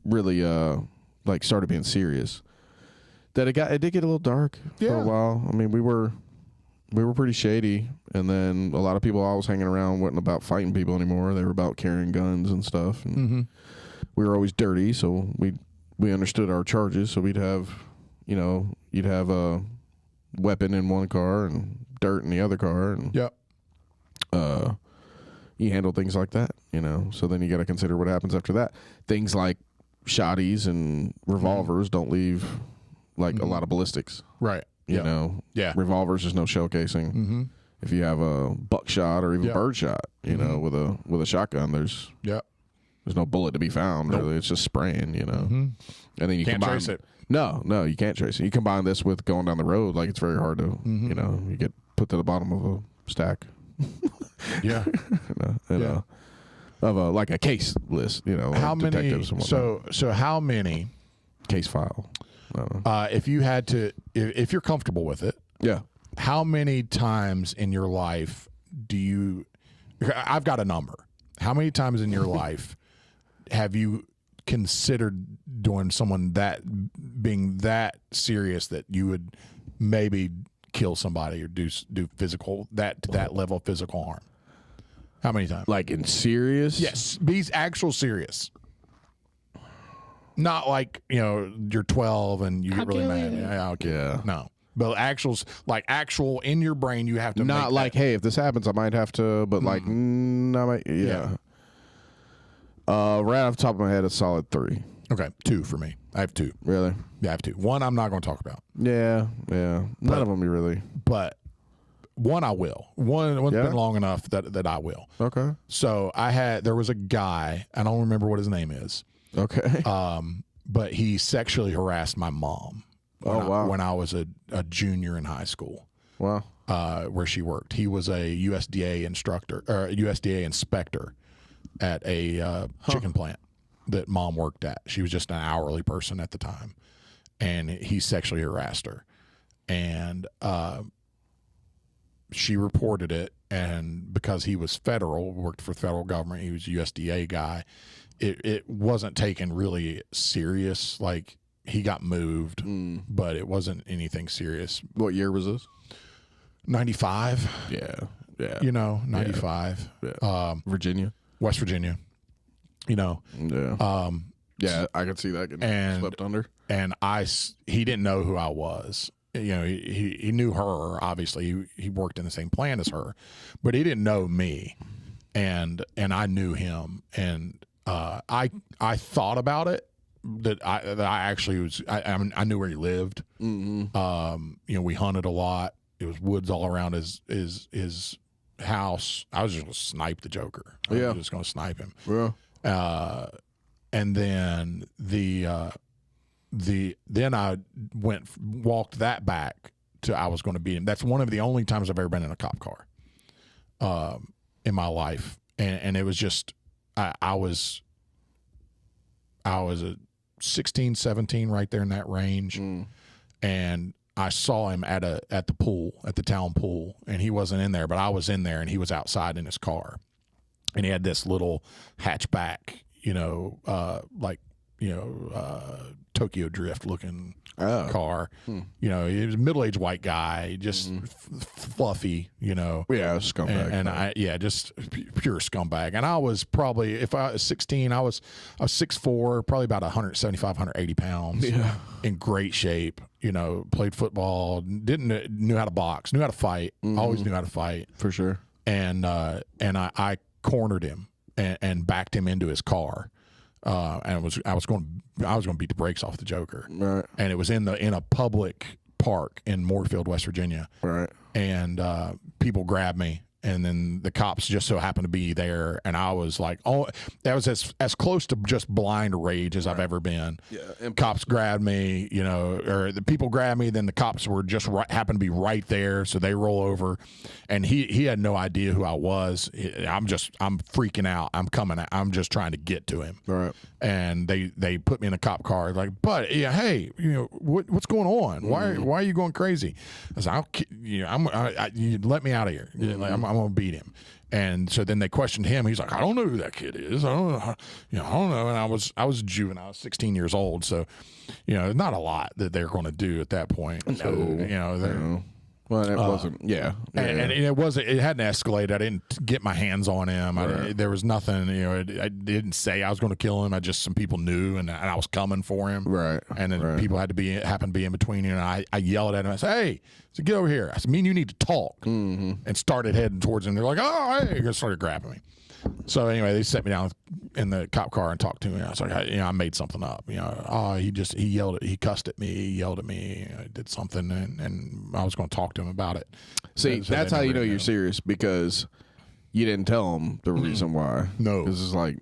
really started being serious. That it did get a little dark for a while. I mean, we were pretty shady, and then a lot of people I was hanging around wasn't about fighting people anymore. They were about carrying guns and stuff. And we were always dirty, so we understood our charges. So we'd have, you'd have a weapon in one car and dirt in the other car, and you handle things like that, So then you got to consider what happens after that. Things like shotties and revolvers don't leave a lot of ballistics, right? You know, revolvers, there's no shell casing. If you have a buckshot or even birdshot, with a shotgun, there's no bullet to be found. Nope. Really, it's just spraying, And then you can't trace it. No, you can't trace it. You combine this with going down the road, it's very hard to, you get put to the bottom of a stack. Yeah. Of a case list, how many? Detectives and whatnot. So how many? Case file. If you had to, if you're comfortable with it, how many times in your life do you? I've got a number. How many times in your life have you considered doing someone being that serious that you would maybe kill somebody or do physical to that level of physical harm? How many times? Like in serious? Yes, be actual serious. Not like, you're 12 and you get really mad. Yeah. No. But actual in your brain, you have to not like, hey, if this happens, I might have to, but I might, yeah. Right off the top of my head, a solid 3. Okay, 2 for me. I have 2. Really? Yeah, I have 2. One I'm not going to talk about. Yeah. None of them you really. But one I will. One's been long enough that I will. Okay. So there was a guy, I don't remember what his name is. Okay. But he sexually harassed my mom when I was a junior in high school. Wow. Where she worked. He was a USDA instructor or a USDA inspector at a chicken plant that mom worked at. She was just an hourly person at the time, and he sexually harassed her, and she reported it. And because he was worked for the federal government, he was a USDA guy. It wasn't taken really serious. Like, he got moved, but it wasn't anything serious. What year was this? 95. Yeah. 95. Yeah. Virginia. West Virginia. Yeah. Yeah, I could see that getting swept under. And he didn't know who I was. He knew her, obviously. He worked in the same plant as her, but he didn't know me. And I knew him. And I thought about it, that I actually was, I knew where he lived. Mm-hmm. We hunted a lot. It was woods all around his house. I was just going to snipe the Joker. I was just going to snipe him. Yeah. And then then I walked that back to I was going to beat him. That's one of the only times I've ever been in a cop car in my life. And it was just, I was a 16, 17 right there in that range. And I saw him at the pool, at the town pool, and he wasn't in there, but I was in there, and he was outside in his car, and he had this little hatchback, Tokyo Drift looking car. He was a middle-aged white guy, just fluffy, Yeah, scumbag. And just pure scumbag. And I was probably, if I was 16, I was 6'4", probably about 175, 180 pounds. Yeah. In great shape. Played football, knew how to box, knew how to fight, always knew how to fight. For sure. And I cornered him and backed him into his car. And I was going to beat the brakes off the Joker. Right. And it was in a public park in Moorefield, West Virginia. Right. And people grabbed me, and then the cops just so happened to be there, and I was like, that was as close to just blind rage as I've ever been. Yeah. And cops grabbed me, or the people grabbed me, then the cops were just happened to be right there, so they roll over, and he had no idea who I was. I'm freaking out. I'm just trying to get to him. Right. And they put me in a cop car, like, but yeah, hey, what's going on? Why are you going crazy? I said, you let me out of here. I'm gonna beat him. And so then they questioned him. He's like, I don't know who that kid is. I don't know. And I was a juvenile. I was 16 years old. So, not a lot that they're going to do at that point. No. So, Well, it wasn't. Yeah. And it wasn't. It hadn't escalated. I didn't get my hands on him. Right. There was nothing. I didn't say I was going to kill him. Some people knew, and I was coming for him. Right. And then people happened to be in between. And I yelled at him. I said, "Hey, get over here." I said, "Me and you need to talk." And started heading towards him. They're like, "Oh, hey!" And started grabbing me. So anyway, they set me down in the cop car and talked to me. I was like, I made something up. He yelled he cussed at me. He yelled at me. I did something, and I was going to talk to him about it. See, so that's how you know you're serious, because you didn't tell him the reason why. No, because it's like,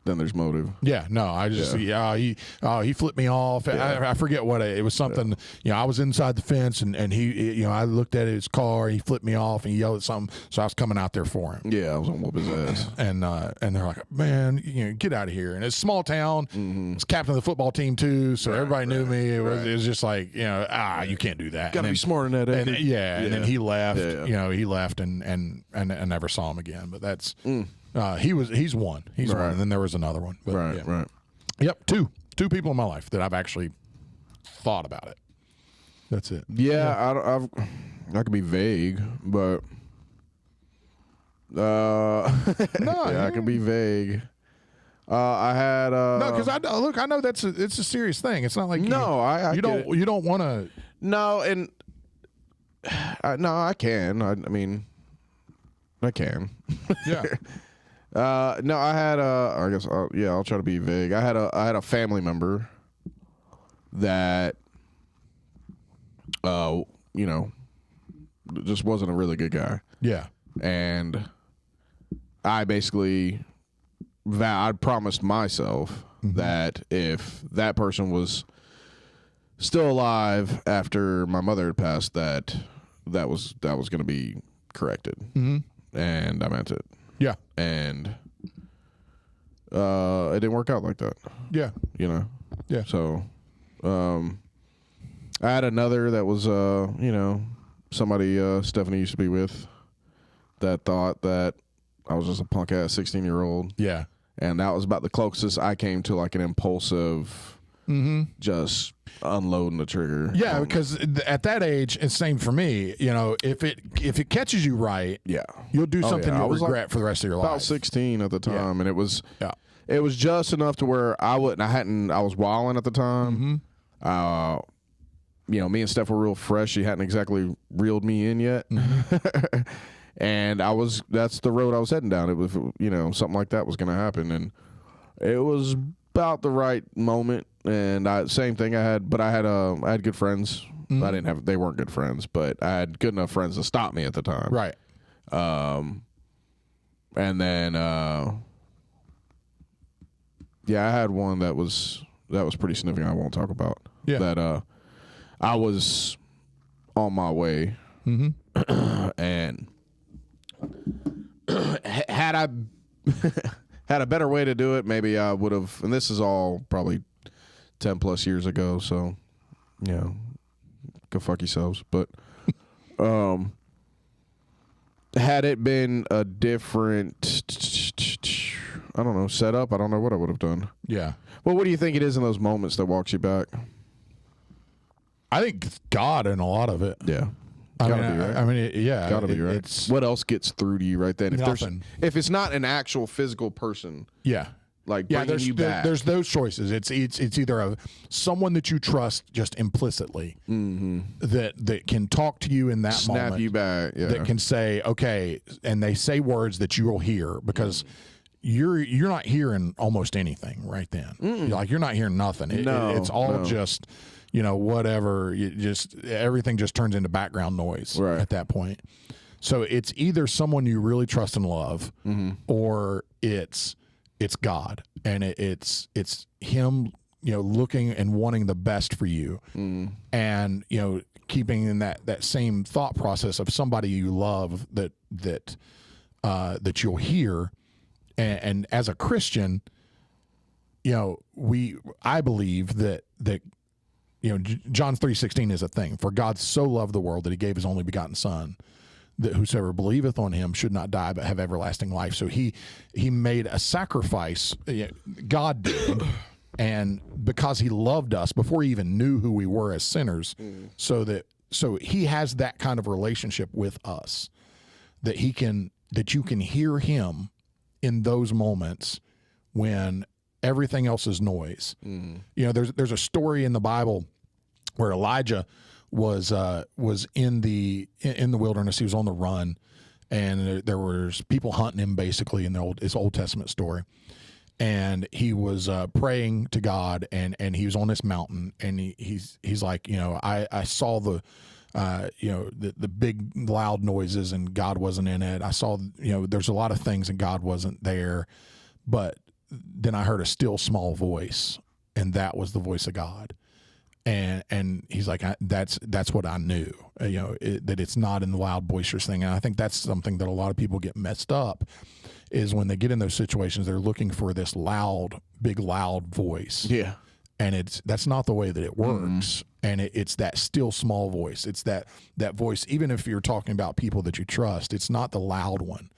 then there's motive. Yeah, no, I just he flipped me off. Yeah. I forget what it was. Something I was inside the fence, and he I looked at his car. He flipped me off and he yelled at something. So I was coming out there for him. Yeah, I was gonna whoop his ass. And they're like, man, get out of here. And it's a small town. It's captain of the football team too, so everybody knew me. It was just like you can't do that. Got to be smart in that. And then he left. Yeah. He left and never saw him again. But that's. He's one. He's one. And then there was another one. But, right. Yep. Two people in my life that I've actually thought about it. That's it. Yeah. I could be vague, but I could be vague. I had no, because I know it's a serious thing. It's not like you don't want to. No, and no, I can. I mean, I can. Yeah. No, I had I guess I'll try to be vague. I had a family member that you know, just wasn't a really good guy. Yeah. And I basically I promised myself that if that person was still alive after my mother had passed, that was going to be corrected. And I meant it. Yeah. And it didn't work out like that. Yeah. You know? Yeah. So I had another that was, you know, somebody Stephanie used to be with that thought that I was just a punk ass 16-year-old. Yeah. And that was about the closest I came to like an impulsive, just unloading the trigger. Yeah, because at that age, it's same for me. You know, if it catches you right, yeah, you'll do something you'll regret like for the rest of your life. About 16 at the time, and it was it was just enough to where I was wilding at the time. You know, me and Steph were real fresh. She hadn't exactly reeled me in yet. And that's the road I was heading down. It was, you know, something like that was going to happen. And it was about the right moment. And same thing I had good friends. They weren't good friends, but I had good enough friends to stop me at the time. Right. And then, I had one that was pretty significant. I won't talk about. Yeah. That, I was on my way. And had I had a better way to do it, maybe I would have. And this is all probably 10 plus years ago, so you know, go fuck yourselves. But had it been a different, I don't know, setup, I don't know what I would have done. Yeah. Well, what do you think it is in those moments that walks you back? I think it's God in a lot of it. Yeah. I mean, yeah. Gotta be right. It's what else gets through to you right then? nothing. If it's not an actual physical person, yeah, like bringing you back. There's those choices. It's either someone that you trust just implicitly that can talk to you in that snap moment, you back, that can say okay, and they say words that you will hear because you're not hearing almost anything right then. You're not hearing nothing. It's all just. You know, whatever, everything just turns into background noise at that point. So it's either someone you really trust and love, or it's God, and it's Him, you know, looking and wanting the best for you, and you know, keeping in that same thought process of somebody you love that you'll hear, and as a Christian, you know, I believe that. You know, John 3:16 is a thing. For God so loved the world that He gave His only begotten Son, that whosoever believeth on Him should not die but have everlasting life. So He made a sacrifice. God did, and because He loved us before He even knew who we were as sinners, so He has that kind of relationship with us that you can hear Him in those moments when everything else is noise. You know, there's a story in the Bible where Elijah was in the wilderness. He was on the run, and there was people hunting him basically in his Old Testament story. And he was praying to God, and he was on this mountain, and he's like, you know, I saw the the big loud noises, and God wasn't in it. I saw, you know, there's a lot of things, and God wasn't there, but then I heard a still small voice, and that was the voice of God. And he's like, that's what I knew, you know, that it's not in the loud, boisterous thing. And I think that's something that a lot of people get messed up, is when they get in those situations, they're looking for this loud, big, loud voice. Yeah. And that's not the way that it works. And it's that still small voice. It's that voice, even if you're talking about people that you trust, it's not the loud one.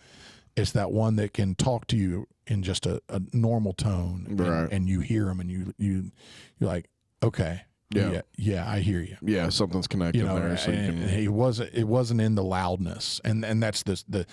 It's that one that can talk to you in just a normal tone, right. and you hear him, and you're like, okay, yeah, I hear you. Yeah, something's connected, you know, there. So it wasn't in the loudness, and that's the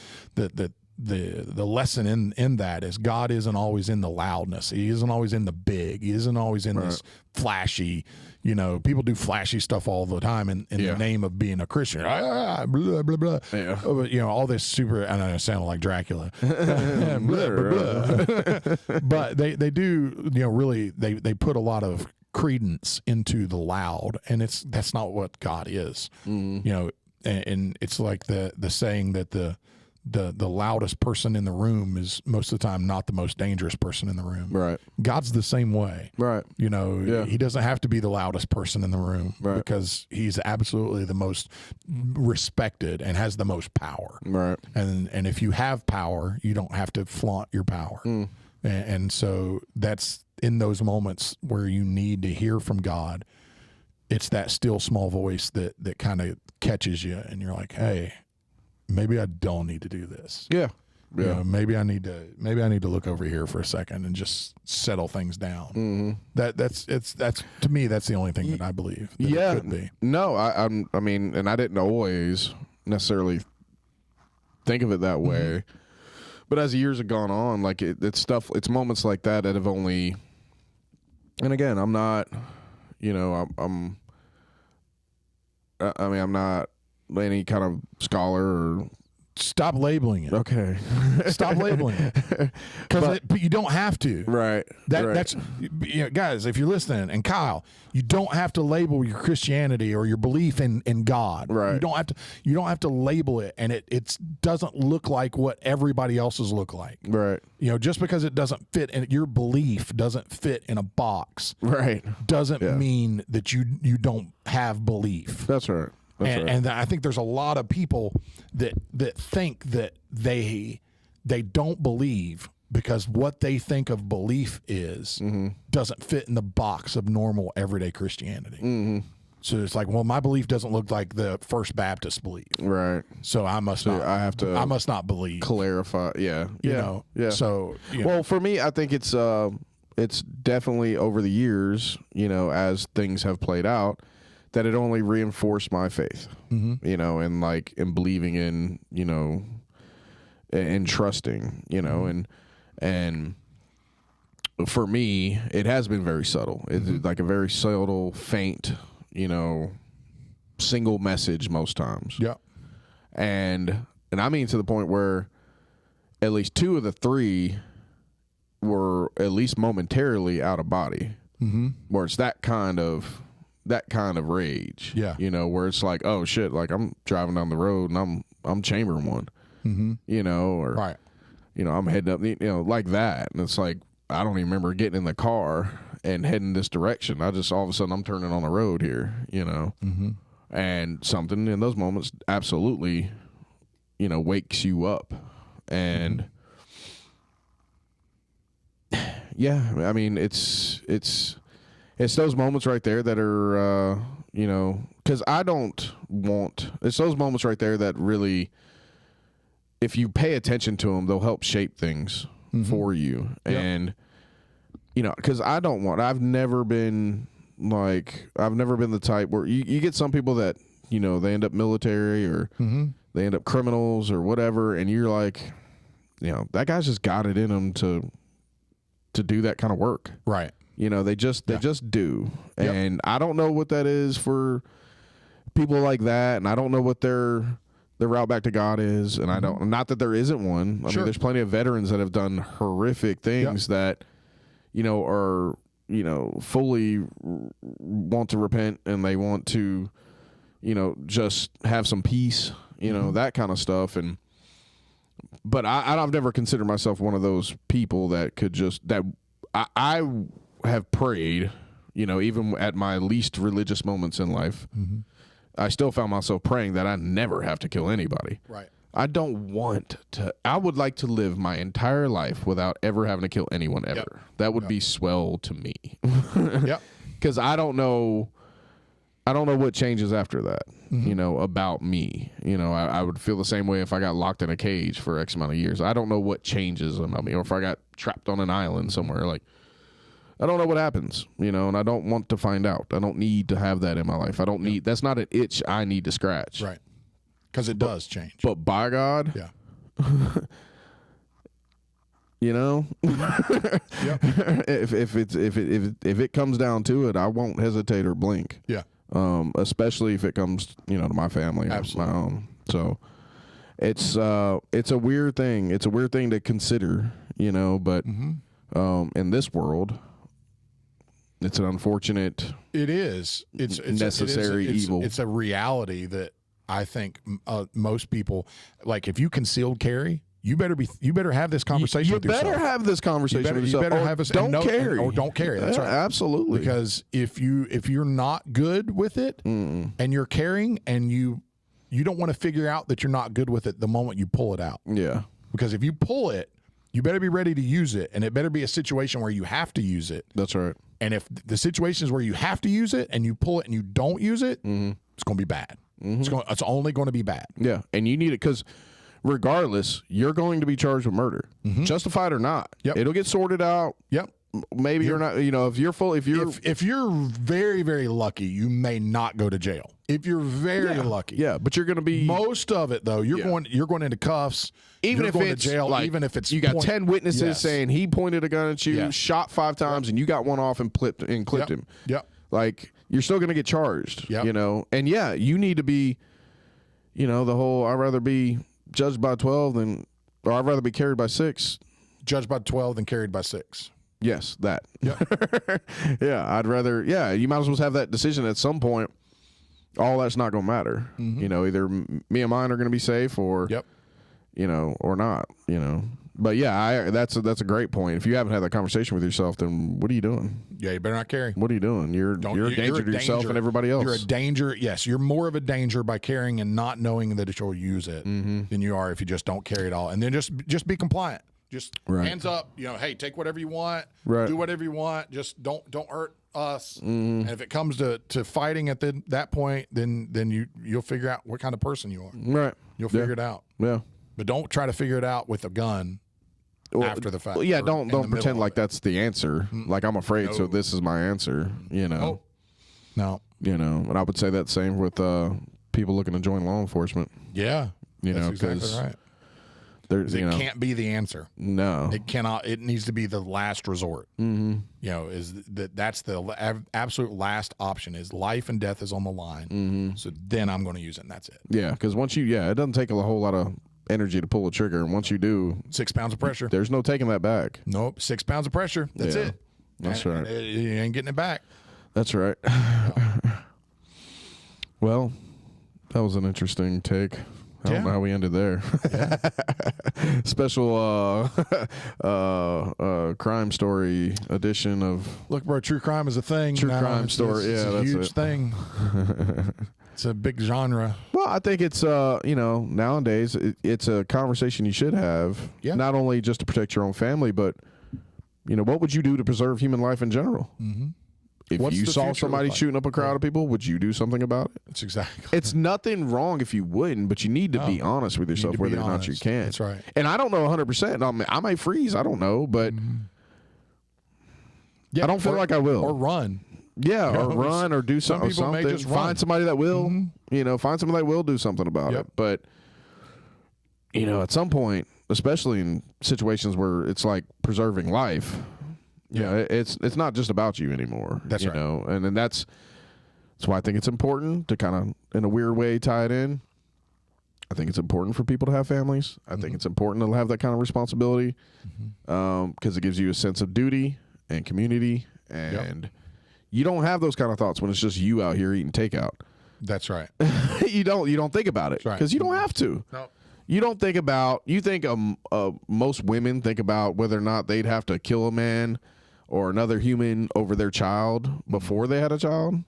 the lesson in that is God isn't always in the loudness. He isn't always in the big. He isn't always in this flashy. People do flashy stuff all the time in the name of being a Christian. Blah blah blah. Yeah. All this super. I know it sounded like Dracula. Blah, blah, blah. But they do. Really they put a lot of credence into the loud, and that's not what God is. Mm-hmm. And it's like the saying that the loudest person in the room is most of the time not the most dangerous person in the room. Right. God's the same way. Right. He doesn't have to be the loudest person in the room because he's absolutely the most respected and has the most power. Right. And if you have power, you don't have to flaunt your power. And so that's in those moments where you need to hear from God. It's that still small voice that kind of catches you, and you're like, hey, maybe I don't need to do this. Yeah. Maybe I need to look over here for a second and just settle things down. Mm-hmm. That's to me, that's the only thing that I believe that it could be. No, I mean, and I didn't always necessarily think of it that way, but as the years have gone on, like it's moments like that have only, and again, I'm not, I'm not any kind of scholar or. Stop labeling it. Okay. Stop labeling it. But you don't have to. Right. That's guys, if you're listening, and Kyle, you don't have to label your Christianity or your belief in God. Right. You don't have to label it, and it doesn't look like what everybody else's look like. Right. Just because it doesn't fit in your belief doesn't fit in a box. Right. Doesn't mean that you don't have belief. That's right. And I think there's a lot of people that think that they don't believe because what they think of belief is doesn't fit in the box of normal everyday Christianity. Mm-hmm. So it's like, well, my belief doesn't look like the First Baptist belief, right? So I must not believe. Clarify, yeah. So well, for me, I think it's definitely over the years, as things have played out, that it only reinforced my faith, and believing in, and trusting, and for me, it has been very subtle. It's like a very subtle, faint, single message most times. Yeah. And I mean, to the point where at least 2 of the 3 were at least momentarily out of body, where it's that kind of rage, where it's like, oh shit, like I'm driving down the road and I'm chambering one, or right, I'm heading up, like that, and it's like I don't even remember getting in the car and heading this direction. I just all of a sudden I'm turning on the road here, and something in those moments absolutely, wakes you up, and I mean it's those moments right there that are, because it's those moments right there that really, if you pay attention to them, they'll help shape things for you. Yep. And, because I've never been the type where you get some people that, they end up military or they end up criminals or whatever. And you're like, that guy's just got it in him to do that kind of work. Right. They just do. Yep. And I don't know what that is for people like that, and I don't know what their route back to God is, and I don't, not that there isn't one. I mean, there's plenty of veterans that have done horrific things that, are, fully want to repent, and they want to, just have some peace, that kind of stuff. But I've never considered myself one of those people that could just, that I have prayed, even at my least religious moments in life, I still found myself praying that I never have to kill anybody. Right. I don't want to. I would like to live my entire life without ever having to kill anyone ever. Yep. That would be swell to me. Yep. Because I don't know what changes after that, about me. I would feel the same way if I got locked in a cage for X amount of years. I don't know what changes about me, or if I got trapped on an island somewhere, like, I don't know what happens, and I don't want to find out. I don't need to have that in my life. I don't need, that's not an itch I need to scratch. Right. Because it does change. But by God, You know, Yep. if it comes down to it, I won't hesitate or blink. Yeah. Especially if it comes, to my family. Absolutely. So it's a weird thing. It's a weird thing to consider, but in this world, it's an unfortunate. It is. It's necessary evil. It's a reality that I think most people, like, if you concealed carry, you better have this conversation with yourself. You better have this conversation with yourself. You better have this. Don't carry. Or don't carry. That's right. Absolutely. Because if you're not good with it and you're carrying and you don't want to figure out that you're not good with it the moment you pull it out. Yeah. Because if you pull it, you better be ready to use it, and it better be a situation where you have to use it. That's right. And if the situation is where you have to use it and you pull it and you don't use it, it's going to be bad. It's only going to be bad. Yeah, and you need it because regardless, you're going to be charged with murder, justified or not. Yep. It'll get sorted out. Yep. Maybe you're not. If you're very, very lucky, you may not go to jail. If you're very lucky, but you're going to be most of it though. You're going into cuffs. Even if going it's to jail, like, even if it's you got 10 witnesses saying he pointed a gun at you, shot 5 times, and you got one off and clipped him. Yep. Like, you're still going to get charged. Yep. And you need to be, the whole I'd rather be judged by 12 or I'd rather be carried by 6. Judged by 12 than carried by 6. Yes, that. Yep. I'd rather. Yeah, you might as well have that decision at some point. All that's not going to matter. Either me and mine are going to be safe, or or not. But that's a great point. If you haven't had that conversation with yourself, then what are you doing? Yeah, you better not carry. What are you doing? You're a danger to yourself and everybody else. You're a danger. Yes, you're more of a danger by carrying and not knowing that you'll use it than you are if you just don't carry it all. And then just be compliant. Just hands up. Hey, take whatever you want. Right. Do whatever you want. Just don't hurt us. And if it comes to fighting at that point, then you'll figure out what kind of person you are. Right. You'll figure it out. Yeah. But don't try to figure it out with a gun after the fact. Well, yeah, don't pretend like that's the answer. Like, I'm afraid, so this is my answer. No. And I would say that same with people looking to join law enforcement. Yeah. That's exactly right. It can't be the answer. No, it cannot. It needs to be the last resort. That's the absolute last option. Is life and death is on the line. So then I'm going to use it, and that's it. Yeah, because once it doesn't take a whole lot of energy to pull a trigger, and once you do, 6 pounds of pressure. There's no taking that back. Nope, 6 pounds of pressure. That's it. That's right. You ain't getting it back. That's right. Well, that was an interesting take. I don't know how we ended there. Yeah. Special crime story edition of. Look, bro, true crime is a thing. True crime story. It's a huge thing. It's a big genre. Well, I think it's nowadays it's a conversation you should have. Yeah. Not only just to protect your own family, but what would you do to preserve human life in general? If you saw somebody shooting up a crowd of people, would you do something about it? It's exactly. It's nothing wrong if you wouldn't, but you need to be honest with yourself whether or not you can. That's right. And I don't know 100%. I might freeze. I don't know, but I don't feel like I will. Or run. Yeah, or run or do something. Some people may just find somebody that will. Find somebody that will do something about it. But at some point, especially in situations where it's like preserving life. Yeah, it's not just about you anymore. That's right. And then that's why I think it's important to kind of, in a weird way, tie it in. I think it's important for people to have families. I think it's important to have that kind of responsibility because it gives you a sense of duty and community, and you don't have those kind of thoughts when it's just you out here eating takeout. That's right. You don't think about it because you don't have to. No. You don't think about. You think most women think about whether or not they'd have to kill a man or another human over their child before they had a child.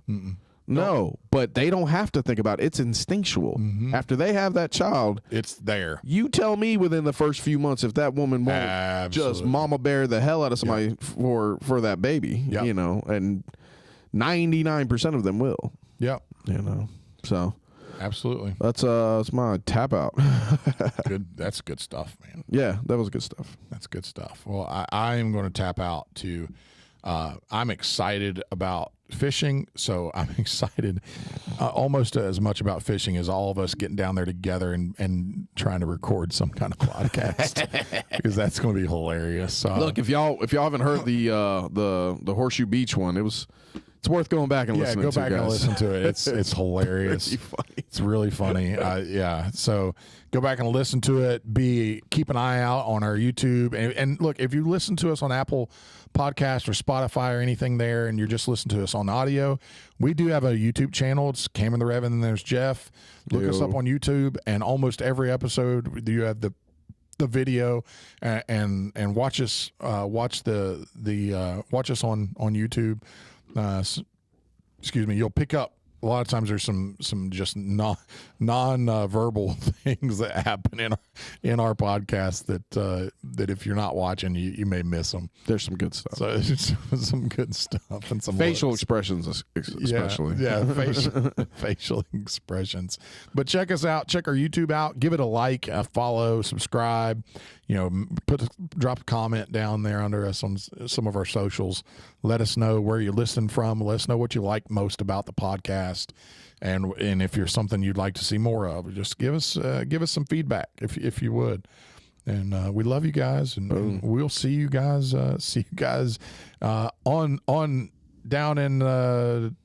No, but they don't have to think about it. It's instinctual. After they have that child, it's there. You tell me within the first few months if that woman won't just mama bear the hell out of somebody for that baby, and 99% of them will. Yep. So absolutely. That's my tap out. Good. That's good stuff, man. Yeah, that was good stuff. That's good stuff. Well, I am going to tap out to. I'm excited about fishing. So I'm excited almost as much about fishing as all of us getting down there together and trying to record some kind of podcast because that's going to be hilarious. Look, if y'all haven't heard the Horseshoe Beach one, it's worth going back and listening to. Yeah, go back and listen to it. It's hilarious. Really funny. It's really funny. Yeah. So go back and listen to it. Keep an eye out on our YouTube. And look, if you listen to us on Apple Podcast or Spotify or anything there, and you're just listening to us on audio, we do have a YouTube channel. It's Cameron the Rev, and then there's Jeff. Look us up on YouTube, and almost every episode you have the video and watch us watch us on YouTube. Excuse me. You'll pick up a lot of times. There's some just non-verbal things that happen in our podcast that if you're not watching, you may miss them. There's some good stuff. So it's some good stuff and some facial looks. Expressions, especially. Yeah, facial expressions. But check us out. Check our YouTube out. Give it a like, a follow, subscribe. Drop a comment down there under us on some of our socials. Let us know where you're listening from. Let us know what you like most about the podcast, and if you're something you'd like to see more of, just give us some feedback if you would. And we love you guys, and we'll see you guys on down in down.